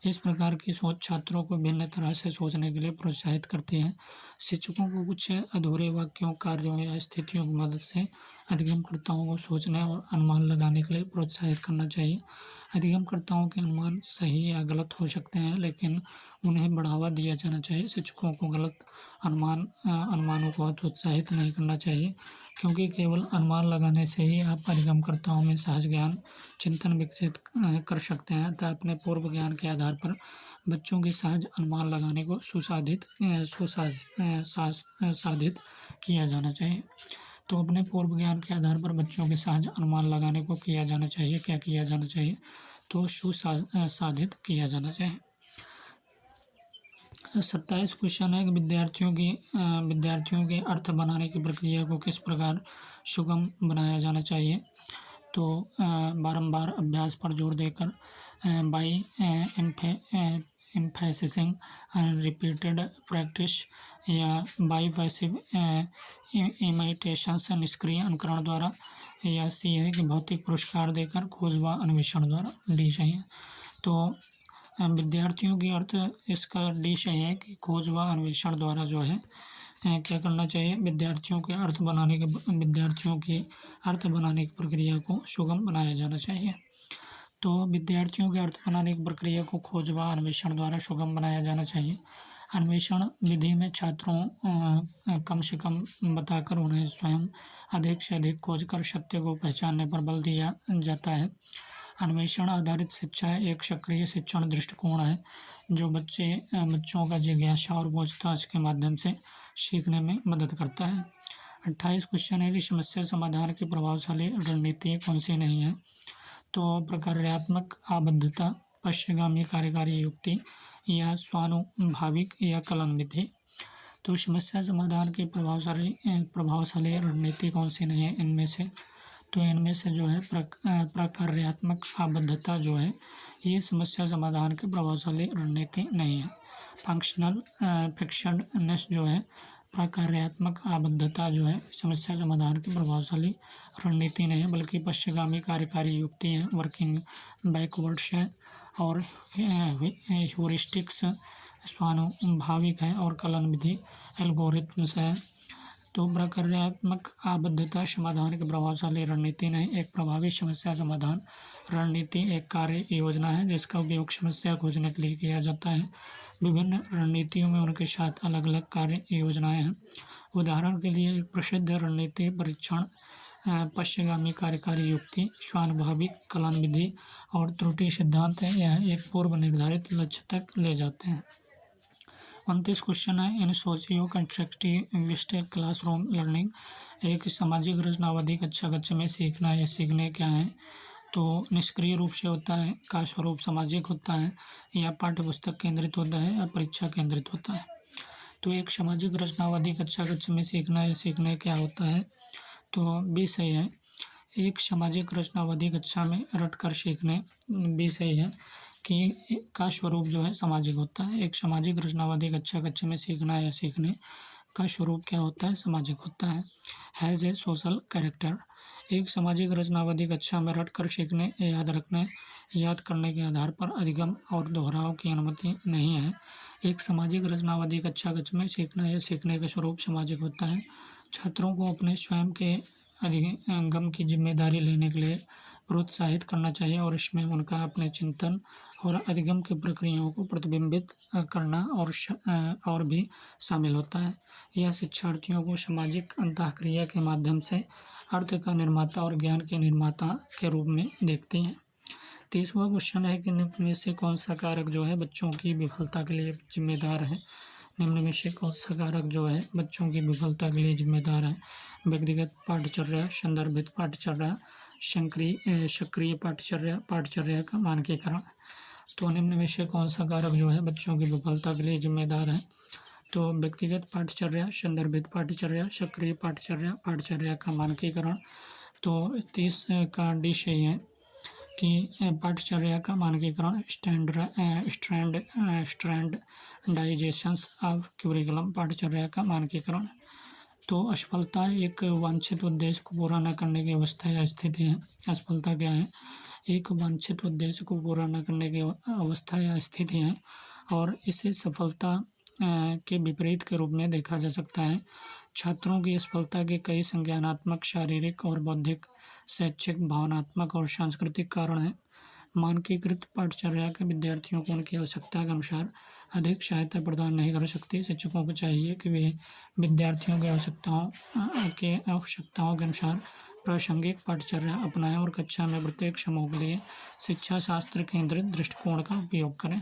इस प्रकार की सोच छात्रों को भिन्न तरह से सोचने के लिए प्रोत्साहित करती है। शिक्षकों को कुछ अधूरे वाक्यों, कार्यों या स्थितियों की मदद से अधिगमकर्ताओं को सोचने और अनुमान लगाने के लिए प्रोत्साहित करना चाहिए। अधिगमकर्ताओं के अनुमान सही या गलत हो सकते हैं, लेकिन उन्हें बढ़ावा दिया जाना चाहिए। शिक्षकों को गलत अनुमानों को हतोत्साहित नहीं करना चाहिए, क्योंकि केवल अनुमान लगाने से ही आप अधिगमकर्ताओं में सहज ज्ञान चिंतन विकसित कर सकते हैं। अतः अपने पूर्व ज्ञान के आधार पर बच्चों के सहज अनुमान लगाने को साधित किया जाना चाहिए। तो अपने पूर्व ज्ञान के आधार पर बच्चों के सहज अनुमान लगाने को किया जाना चाहिए, क्या किया जाना चाहिए, तो सुसाधित किया जाना चाहिए। 27 क्वेश्चन है कि विद्यार्थियों के अर्थ बनाने की प्रक्रिया को किस प्रकार सुगम बनाया जाना चाहिए। तो बारंबार अभ्यास पर जोर देकर, बाई एम्फेसिसिंग रिपीटेड प्रैक्टिस, या बाई पैसिव इमिटेशंस, निष्क्रिय अनुकरण द्वारा, या सी है कि भौतिक पुरस्कार देकर, खोज व अन्वेषण द्वारा। डी सही है। तो विद्यार्थियों की अर्थ, इसका डी सही है कि खोज व अन्वेषण द्वारा जो है क्या करना चाहिए, विद्यार्थियों की अर्थ बनाने की प्रक्रिया को सुगम बनाया जाना चाहिए। तो विद्यार्थियों के अर्थ बनाने की प्रक्रिया को खोज व अन्वेषण द्वारा सुगम बनाया जाना चाहिए। अन्वेषण विधि में छात्रों कम से कम बताकर उन्हें स्वयं अधिक से अधिक खोज कर सत्य को पहचानने पर बल दिया जाता है। अन्वेषण आधारित शिक्षा एक सक्रिय शिक्षण दृष्टिकोण है जो बच्चों का जिज्ञासा और पूछताछ के माध्यम से सीखने में मदद करता है। 28 क्वेश्चन है कि समस्या समाधान की प्रभावशाली रणनीति कौन सी नहीं है। तो प्रकार्यात्मक आबद्धता, पश्चिमगामी कार्यकारी युक्ति या स्वानुभाविक या कलन विधि। तो समस्या समाधान की प्रभावशाली रणनीति कौन सी नहीं है इनमें से। तो इनमें से जो है प्रकार्यात्मक आबद्धता जो है ये समस्या समाधान की प्रभावशाली रणनीति नहीं है। फंक्शनल फिक्शननेस जो है प्रकार्यात्मक आबद्धता जो है समस्या समाधान की प्रभावशाली रणनीति नहीं है, बल्कि पश्चिमगामी कार्यकारी युक्ति है, वर्किंग बैकवर्ड्स है, और ह्यूरिस्टिक्स स्वानुभाविक है, और कलन विधि एल्गोरिथम्स है। तो प्रकार्यात्मक आबद्धता समाधान की प्रभावशाली रणनीति नहीं। एक प्रभावी समस्या समाधान रणनीति एक कार्य योजना है जिसका उपयोग समस्या खोजने के लिए किया जाता है। विभिन्न रणनीतियों में उनके साथ अलग अलग कार्य योजनाएं हैं। उदाहरण के लिए एक प्रसिद्ध रणनीति परीक्षण, पश्चिमगामी कार्यकारी युक्ति, स्वानुभाविक कलन विधि और त्रुटि सिद्धांत है। यह एक पूर्व निर्धारित लक्ष्य तक ले जाते हैं। 29 क्वेश्चन है इन सोशियो कंस्ट्रक्टिविस्ट क्लासरूम लर्निंग। एक सामाजिक रचनावादी कक्षा में सीखना या सीखने क्या है। तो निष्क्रिय रूप से होता है, का स्वरूप सामाजिक होता है, या पाठ्य पुस्तक केंद्रित होता है, या परीक्षा केंद्रित होता है। तो एक सामाजिक रचनावादी कक्षा में सीखना या सीखने क्या होता है। तो बी सही है। एक सामाजिक रचनावादी कक्षा में रटकर सीखने, बी सही है कि का स्वरूप जो है सामाजिक होता है। एक सामाजिक रचनावादी कक्षा में सीखना या सीखने का स्वरूप क्या होता है, सामाजिक होता है। Has a social character. एक सामाजिक रचनावादी कक्षा में रटकर सीखने, याद रखने, याद करने के आधार पर अधिगम और दोहराव की अनुमति नहीं है। एक सामाजिक रचनावादी कक्षा में सीखना या सीखने का स्वरूप सामाजिक होता है। छात्रों को अपने स्वयं के अधिगम की जिम्मेदारी लेने के लिए प्रोत्साहित करना चाहिए, और इसमें उनका अपने चिंतन और अधिगम की प्रक्रियाओं को प्रतिबिंबित करना और भी शामिल होता है। यह शिक्षार्थियों को सामाजिक अंतःक्रिया के माध्यम से अर्थ का निर्माता और ज्ञान के निर्माता के रूप में देखती हैं। 30वां क्वेश्चन है कि निम्न में से कौन सा कारक जो है बच्चों की विफलता के लिए जिम्मेदार है। निम्न में से कौन सा कारक जो है बच्चों की विफलता के लिए जिम्मेदार है। व्यक्तिगत पाठचर्या, संदर्भित पाठचर्या, सक्रिय पाठचर्या का मानकीकरण। तो निम्न में से कौन सा कारक जो है बच्चों की विफलता के लिए जिम्मेदार है। तो व्यक्तिगत पाठचर्या, संदर्भित पाठचर्या, सक्रिय पाठचर्या का मानकीकरण। तो 30 का डी सही है कि पाठचर्या का मानकीकरण स्टैंडर्डाइजेशंस ऑफ क्यूरिकुलम, पाठचर्या का मानकीकरण। तो असफलता एक वांछित उद्देश्य को पूरा न करने की अवस्था या स्थिति है। असफलता क्या है, एक वांछित उद्देश्य को पूरा न करने की अवस्था या स्थिति है, और इसे सफलता के विपरीत के रूप में देखा जा सकता है। छात्रों की असफलता के कई संज्ञानात्मक, शारीरिक और बौद्धिक, शैक्षिक, भावनात्मक और सांस्कृतिक कारण हैं। मानकीकृत पाठचर्या के विद्यार्थियों को उनकी आवश्यकता के अनुसार अधिक सहायता प्रदान नहीं कर सकती। शिक्षकों को चाहिए कि वे विद्यार्थियों की आवश्यकताओं के अनुसार प्रासंगिक पाठचर्या अपनाएं और कक्षा में प्रत्येक समूह के लिए शिक्षा शास्त्र केंद्रित दृष्टिकोण का उपयोग करें।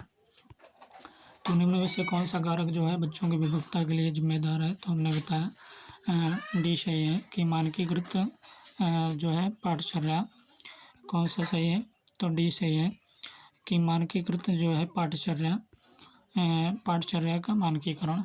तो निम्न में से कौन सा कारक जो है बच्चों की विफलता के लिए जिम्मेदार है। तो हमने बताया डी सही है कि मानकीकृत जो है पाठचर्या। कौन सा सही है, तो डी सही है कि मानकीकृत जो है पाठचर्या का मानकीकरण।